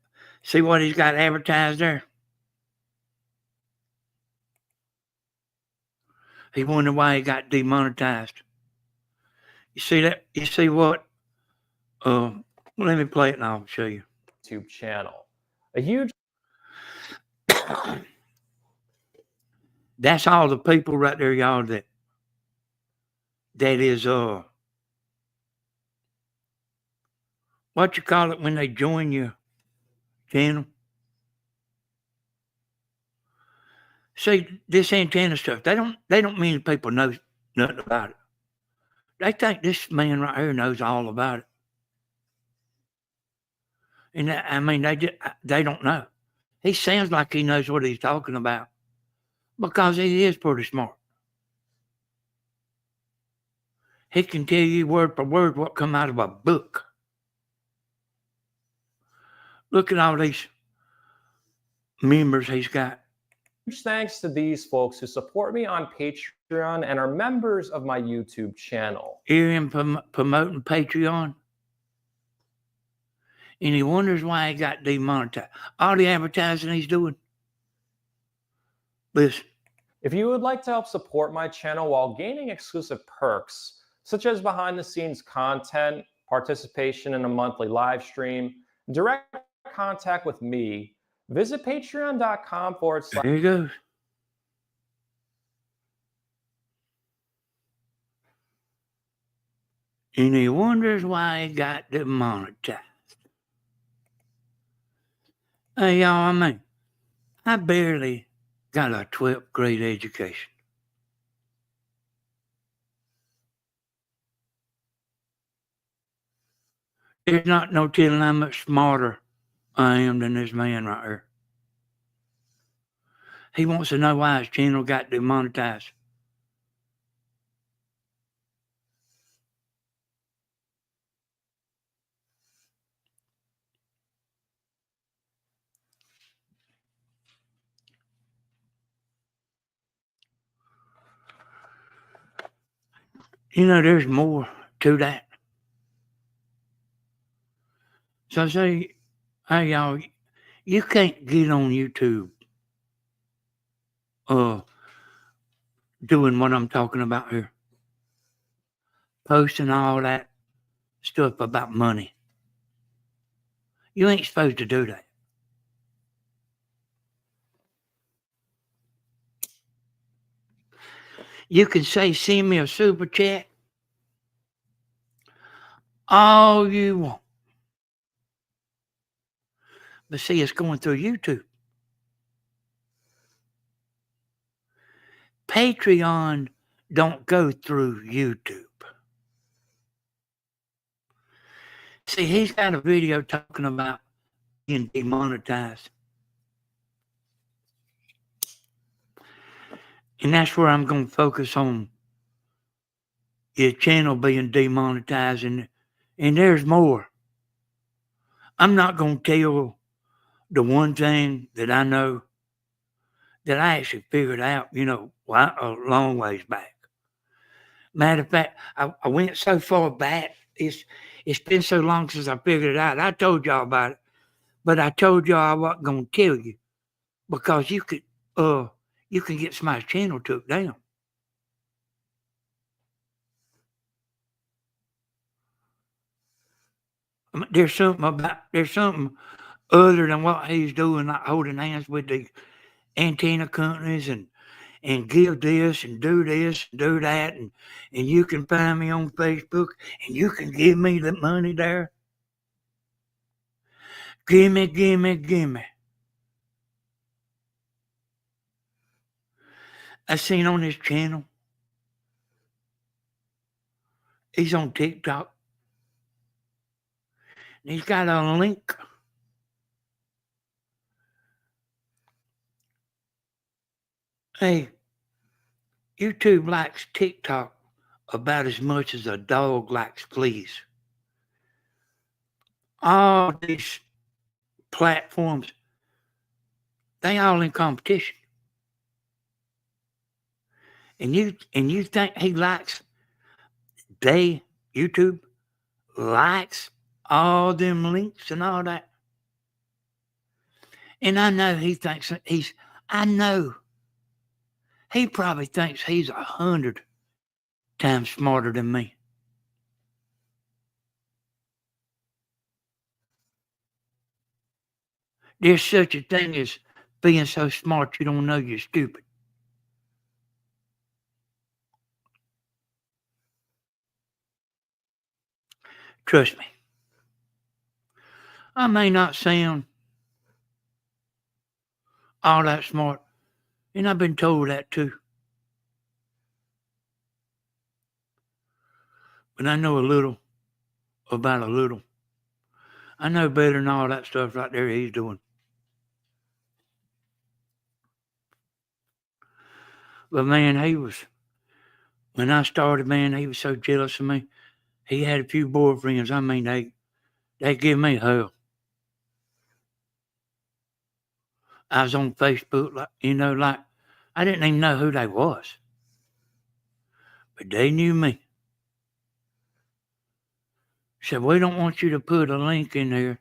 See what he's got advertised there? He wondered why he got demonetized. You see that? You see what? Let me play it and I'll show you. YouTube channel. A huge That's all the people right there, y'all, that is what you call it when they join your channel? See, this antenna stuff, they don't mean people know nothing about it. They think this man right here knows all about it. And I mean, they don't know. He sounds like he knows what he's talking about because he is pretty smart. He can tell you word for word what come out of a book. Look at all these members he's got. Huge thanks to these folks who support me on Patreon and are members of my YouTube channel. Hear him promoting Patreon? And he wonders why he got demonetized. All the advertising he's doing. Listen. If you would like to help support my channel while gaining exclusive perks, such as behind-the-scenes content, participation in a monthly live stream, direct contact with me, visit patreon.com/ There he goes. And he wonders why he got demonetized. Hey, y'all, I mean, I barely got a 12th grade education. There's not no telling how much smarter I am than this man right here. He wants to know why his channel got demonetized. You know, there's more to that. So say, hey, y'all, you can't get on YouTube doing what I'm talking about here. Posting all that stuff about money. You ain't supposed to do that. You can say, send me a super chat all you want. But see, it's going through YouTube. Patreon don't go through YouTube. See, he's got a video talking about being demonetized. And that's where I'm going to focus on your channel being demonetized. And there's more. I'm not going to tell the one thing that I know that I actually figured out, a long ways back. Matter of fact, I went so far back. It's been so long since I figured it out. I told y'all about it, but I told y'all I wasn't going to tell you because you can get somebody's channel took down. I mean, there's something other than what he's doing, like holding hands with the antenna companies and and give this and do that, and you can find me on Facebook and you can give me the money there. Gimme. I seen on his channel, he's on TikTok, and he's got a link. Hey, YouTube likes TikTok about as much as a dog likes fleas. All these platforms, they all in competition. And you think he likes, YouTube likes all them links and all that. And I know he thinks he probably thinks he's 100 times smarter than me. There's such a thing as being so smart you don't know you're stupid. Trust me. I may not sound all that smart, and I've been told that too. But I know a little about a little. I know better than all that stuff right there he's doing. But man, when I started, man, he was so jealous of me. He had a few boyfriends. I mean, they give me hell. I was on Facebook, like I didn't even know who they was. But they knew me. Said, we don't want you to put a link in there.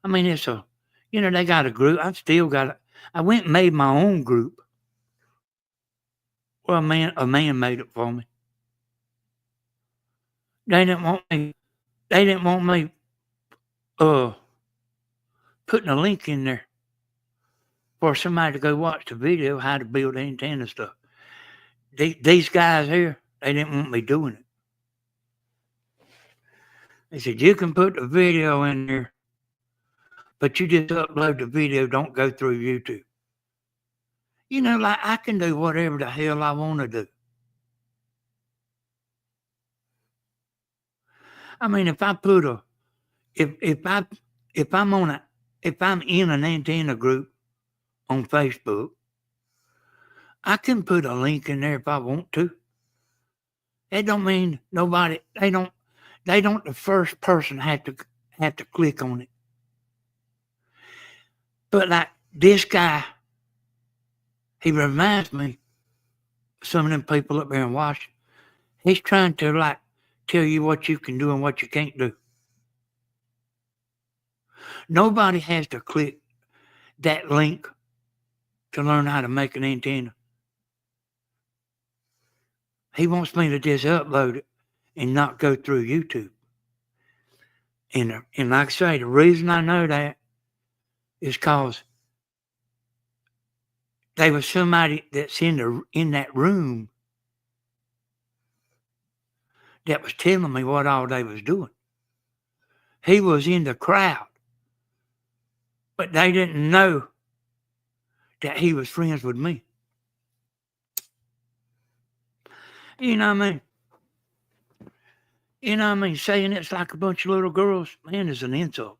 I mean, they got a group. I've still got it. I went and made my own group. Well, a man made it for me. They didn't want me putting a link in there for somebody to go watch the video how to build antenna stuff. These guys here, they didn't want me doing it. They said, you can put the video in there, but you just upload the video, don't go through YouTube. Like I can do whatever the hell I want to do. I mean, if I'm in an antenna group on Facebook, I can put a link in there if I want to. It don't mean nobody. They don't. The first person have to click on it. But like this guy, he reminds me of some of them people up there in Washington. He's trying to tell you what you can do and what you can't do. Nobody has to click that link to learn how to make an antenna. He wants me to just upload it and not go through YouTube. And like I say, the reason I know that is because there was somebody that's in that room that was telling me what all they was doing. He was in the crowd, but they didn't know that he was friends with me. You know what I mean? Saying it's like a bunch of little girls, man, is an insult.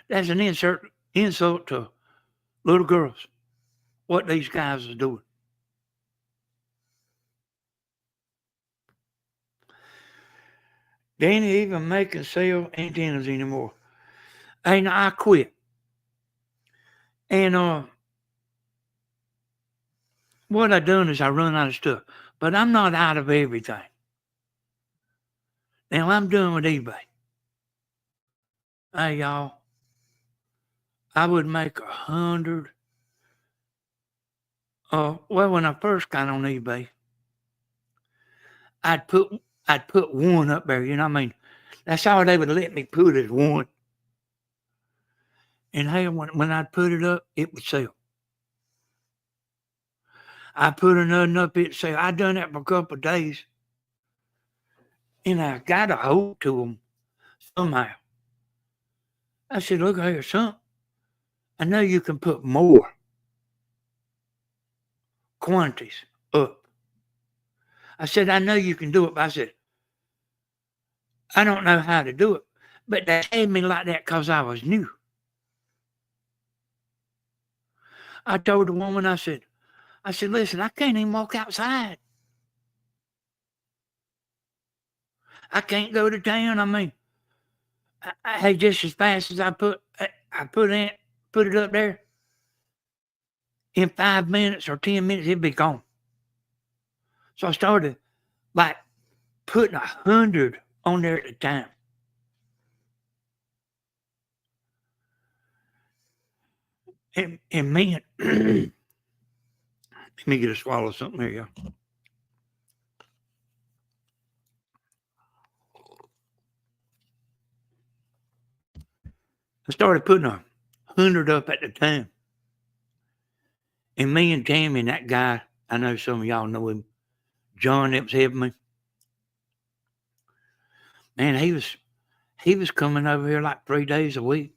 That's an insult to little girls, what these guys are doing. They ain't even making sell antennas anymore. And I quit. And what I done is I run out of stuff. But I'm not out of everything. Now I'm done with eBay. Hey y'all, I would make 100. Well, when I first got on eBay, I'd put one up there. You know what I mean? That's all they would let me put is one. And hey, when I'd put it up, it would sell. I put another up, it sell. I done that for a couple of days. And I got a hold to them somehow. I said, look here, son. I know you can put more quantities up. I said, I know you can do it. But I said, I don't know how to do it. But they had me like that because I was new. I told the woman, I said, listen, I can't even walk outside. I can't go to town. I mean, I just as fast as I put it up there, in 5 minutes or 10 minutes, it'd be gone. So I started like putting 100 on there at a time. And man, let me get a swallow of something here, y'all. I started putting 100 up at the time. And me and Tammy and that guy, I know some of y'all know him, John, that was helping me. Man, he was coming over here like 3 days a week.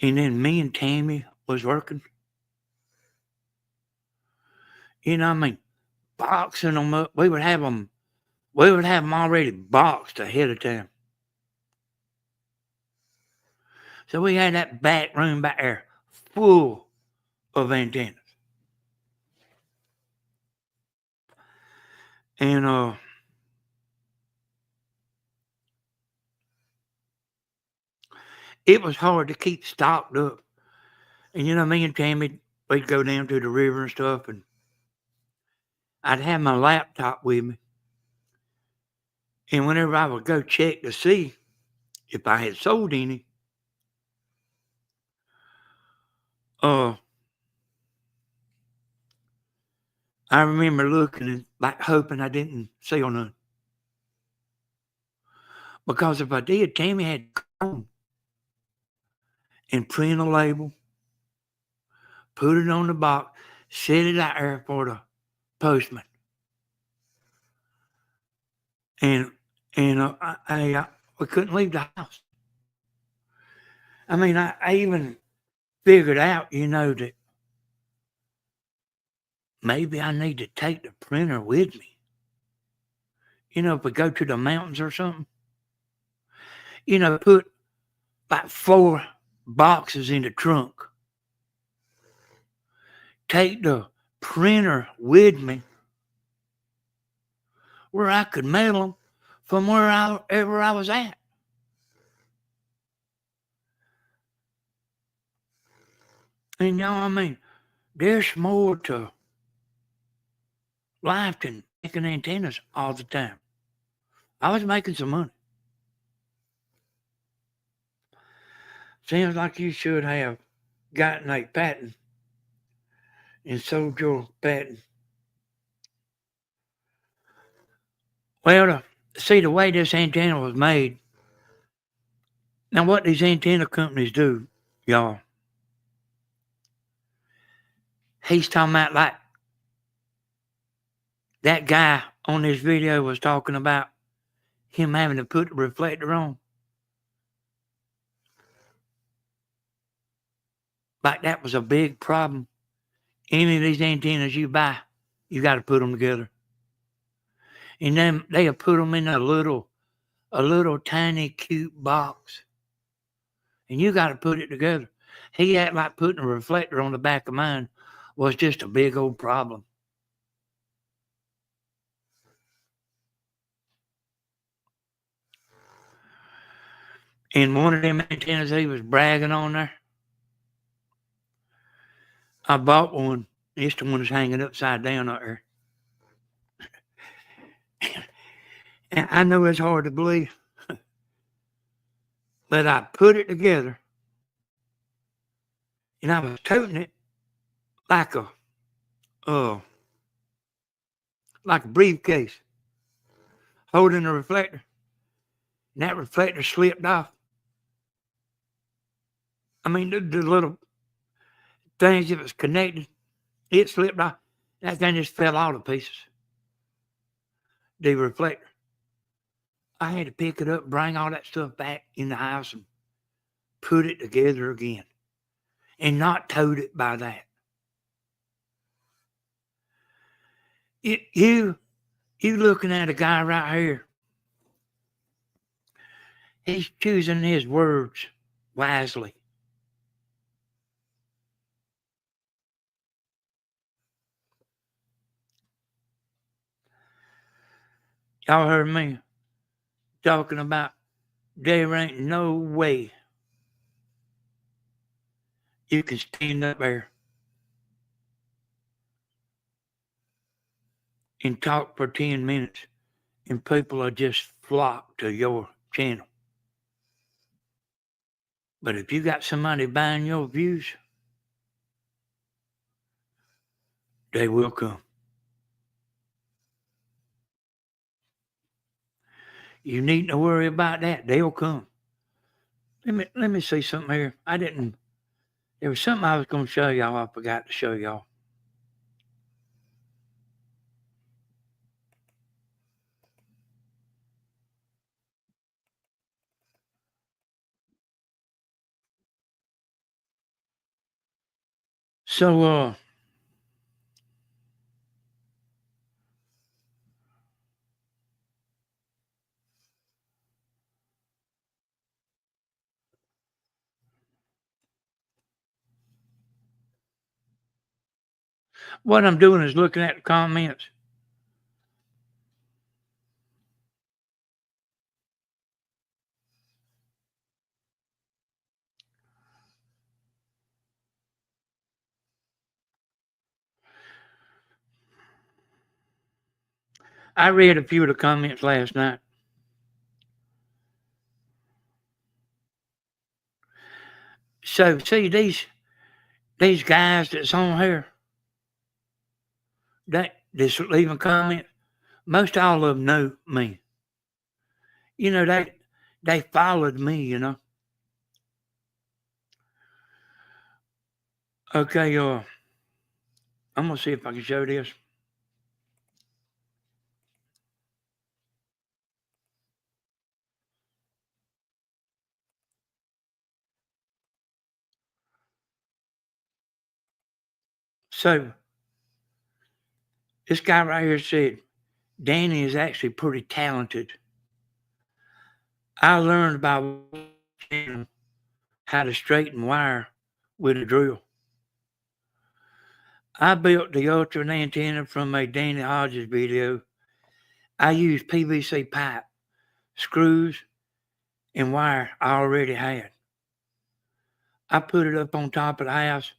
And then me and Tammy was working. You know what I mean? Boxing them up. We would have them already boxed ahead of time. So we had that back room back there full of antennas. And it was hard to keep stocked up. And you know, me and Tammy, we'd go down to the river and stuff, and I'd have my laptop with me. And whenever I would go check to see if I had sold any, I remember looking and like hoping I didn't sell none. Because if I did, Tammy had to come and print a label, put it on the box, set it out there for the postman. And we couldn't leave the house. I mean, I even figured out, you know, that maybe I need to take the printer with me. You know, if we go to the mountains or something, you know, put like 4 boxes in the trunk. Take the printer with me where I could mail them from wherever I was at. And you know, I mean, there's more to life than making antennas all the time. I was making some money. Seems like you should have gotten a patent and sold your patent. Well, to see the way this antenna was made. Now, what these antenna companies do, y'all, he's talking about like that guy on this video was talking about him having to put the reflector on. Like that was a big problem. Any of these antennas you buy, you got to put them together. And then they'll put them in a little tiny cute box. And you got to put it together. He act like putting a reflector on the back of mine was just a big old problem. And one of them antennas he was bragging on there, I bought one. It's the one that's hanging upside down out there. And I know it's hard to believe, but I put it together and I was toting it like a briefcase, holding a reflector. And that reflector slipped off. I mean, the little things that was connected, it slipped off. That thing just fell all to pieces. The reflector. I had to pick it up, bring all that stuff back in the house and put it together again. And not towed it by that. You looking at a guy right here. He's choosing his words wisely. Y'all heard me talking about there ain't no way you can stand up there and talk for 10 minutes and people will just flock to your channel. But if you got somebody buying your views, they will come. You needn't to worry about that. They'll come. Let me see something here. There was something I was going to show y'all. I forgot to show y'all. So, what I'm doing is looking at the comments. I read a few of the comments last night. So, see, these guys that's on here, that's leaving comments, most all of them know me. You know, they followed me, you know. Okay, I'm going to see if I can show this. So, this guy right here said, Danny is actually pretty talented. I learned about how to straighten wire with a drill. I built the ultra antenna from a Danny Hodges video. I used PVC pipe, screws, and wire I already had. I put it up on top of the house.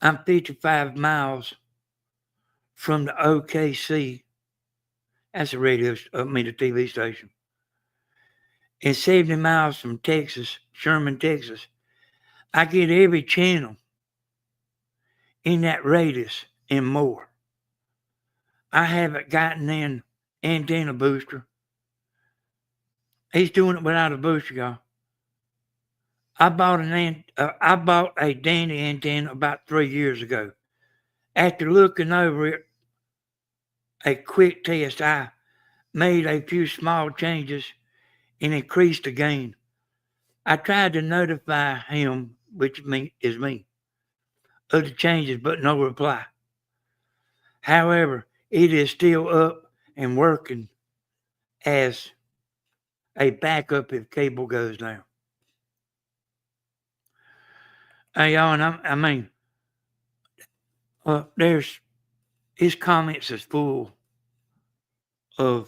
I'm 55 miles from the OKC. That's a radio, the TV station. And 70 miles from Texas, Sherman, Texas. I get every channel in that radius and more. I haven't gotten an antenna booster. He's doing it without a booster, y'all. I bought a Danny antenna about 3 years ago. After looking over it, a quick test, I made a few small changes and increased the gain. I tried to notify him, which is me, of the changes, but no reply. However, it is still up and working as a backup if cable goes down. Hey, y'all, and there's his comments is full of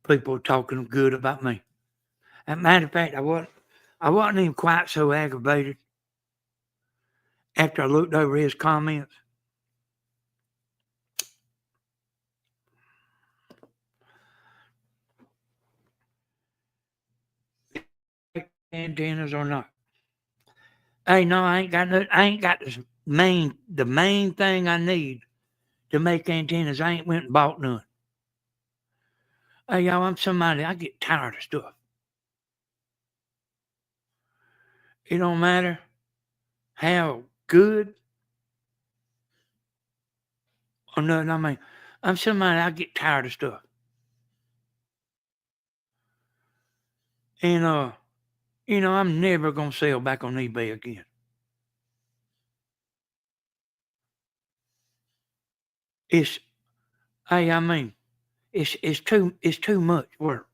people talking good about me. As a matter of fact, I wasn't even quite so aggravated after I looked over his comments. Antennas or not. Hey, no, I ain't got the main thing I need to make antennas. I ain't went and bought none. Hey, y'all, I'm somebody, I get tired of stuff. It don't matter how good or nothing. I mean, I'm somebody, I get tired of stuff. And, I'm never going to sell back on eBay again. It's, hey, I mean, it's too much work.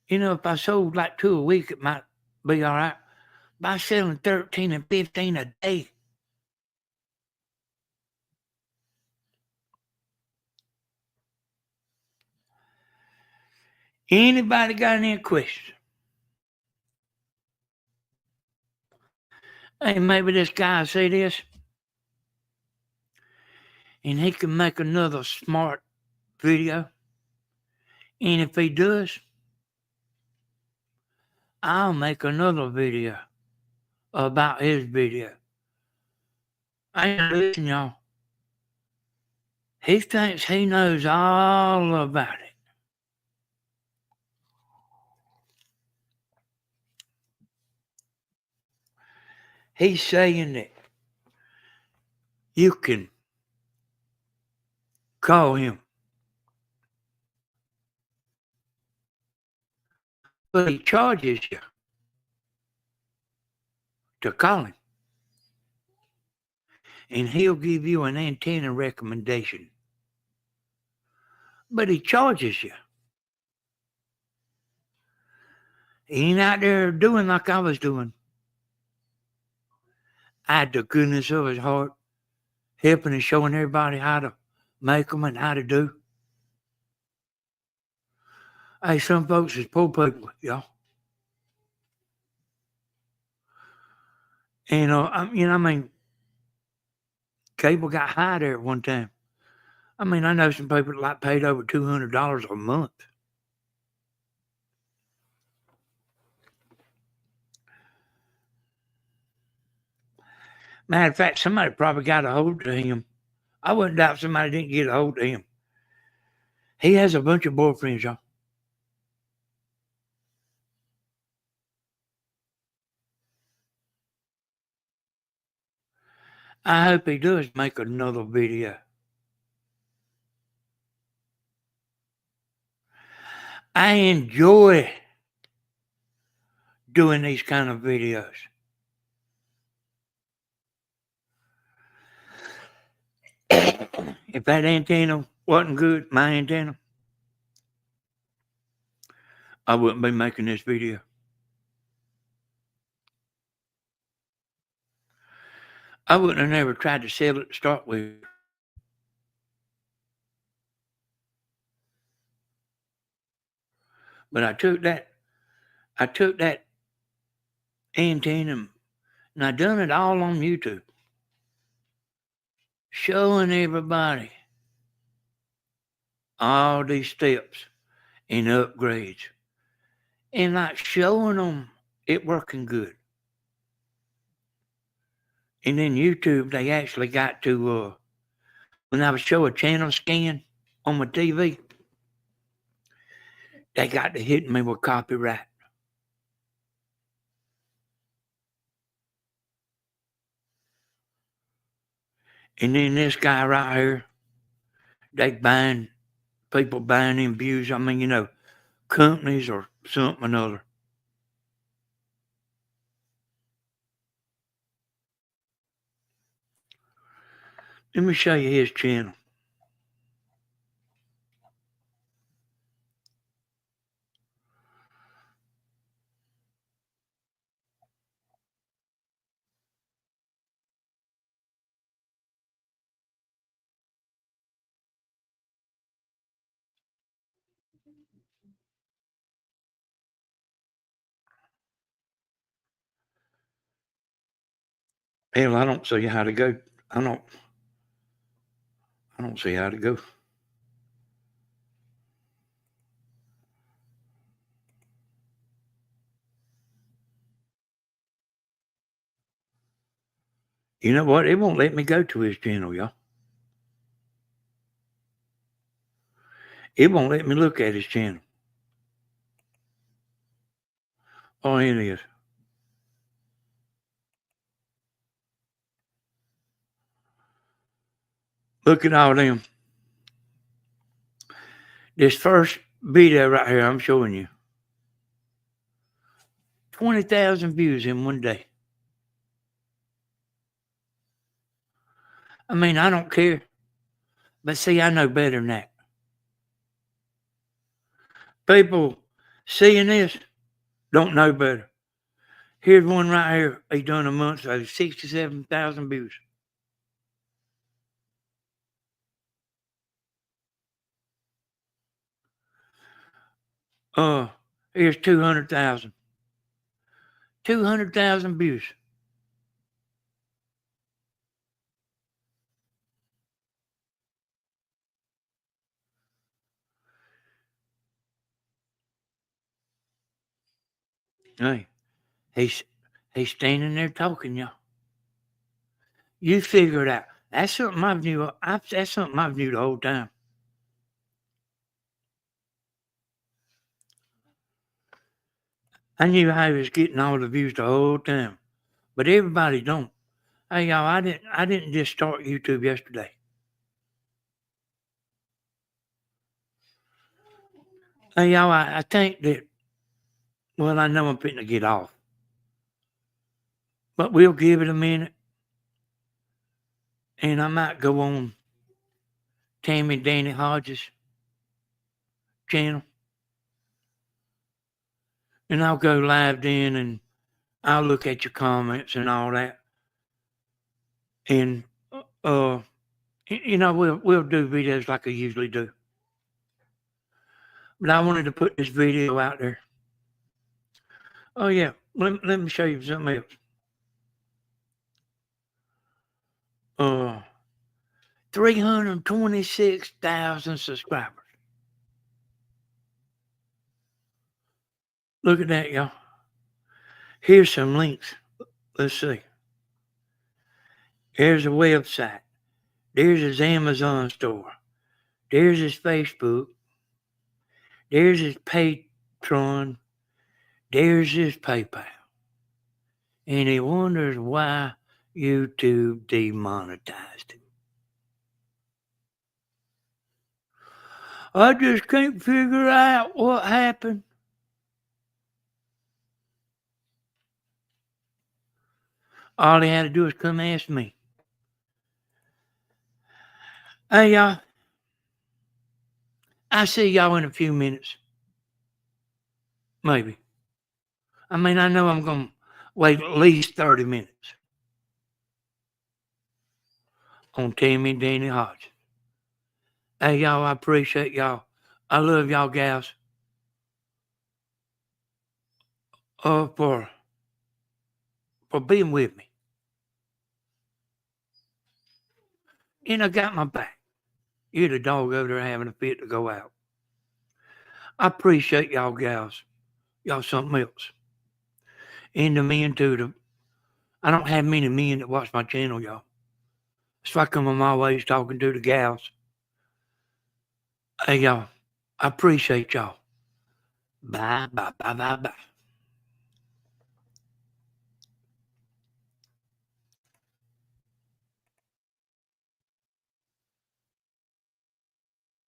If I sold like 2 a week, it might be all right. By selling 13 and 15 a day, anybody got any questions? Hey, maybe this guy say this, and he can make another smart video. And if he does, I'll make another video about his video. Hey, listen, y'all. He thinks he knows all about it. He's saying that you can call him, but he charges you to call him. And he'll give you an antenna recommendation. But he charges you. He ain't out there doing like I was doing. Out of the goodness of his heart, helping and showing everybody how to make them and how to do. Hey, some folks is poor people, y'all. And, I mean, cable got high there at one time. I mean, I know some people that like paid over $200 a month. Matter of fact, somebody probably got a hold of him. I wouldn't doubt somebody didn't get a hold of him. He has a bunch of boyfriends, y'all. I hope he does make another video. I enjoy doing these kind of videos. If that antenna wasn't good, my antenna, I wouldn't be making this video. I wouldn't have never tried to sell it to start with. But I took that antenna and I done it all on YouTube. Showing everybody all these steps and upgrades. And like showing them it working good. And then YouTube, they actually got to, when I would show a channel scan on my TV, they got to hit me with copyright. And then this guy right here, people buying in views. I mean, companies or something or another. Let me show you his channel. Hell, I don't see how to go. I don't see how to go. You know what? It won't let me go to his channel, y'all. It won't let me look at his channel. Oh, it is. Look at all them. This first video right here I'm showing you. 20,000 views in one day. I mean, I don't care. But see, I know better than that. People seeing this don't know better. Here's one right here. He done a month, so 67,000 views. Here's 200,000. 200,000 views. Hey, he's standing there talking, y'all. You figure it out. That's something I've knew. That's something I've knew the whole time. I knew I was getting all the views the whole time, but everybody don't. Hey, y'all, I didn't just start YouTube yesterday. Hey, y'all, I think that. Well, I know I'm fitting to get off, but we'll give it a minute, and I might go on Tammy Danny Hodges' channel, and I'll go live then, and I'll look at your comments and all that, and you know, we'll do videos like I usually do. But I wanted to put this video out there. Oh yeah, let me show you something else. 326,000 subscribers. Look at that, y'all. Here's some links. Let's see. Here's a website. There's his Amazon store. There's his Facebook. There's his Patreon. There's his PayPal. And he wonders why YouTube demonetized him. I just can't figure out what happened. All he had to do was come ask me. Hey, y'all. I'll see y'all in a few minutes. Maybe. I mean, I know I'm going to wait at least 30 minutes on Tammy and Danny Hodge. Hey, y'all, I appreciate y'all. I love y'all gals. For being with me. And I got my back. You're the dog over there having a fit to go out. I appreciate y'all gals. Y'all something else. And the men too. I don't have many men that watch my channel, y'all. It's like I'm on my ways talking to the gals. Hey, y'all, I appreciate y'all. Bye, bye, bye, bye, bye.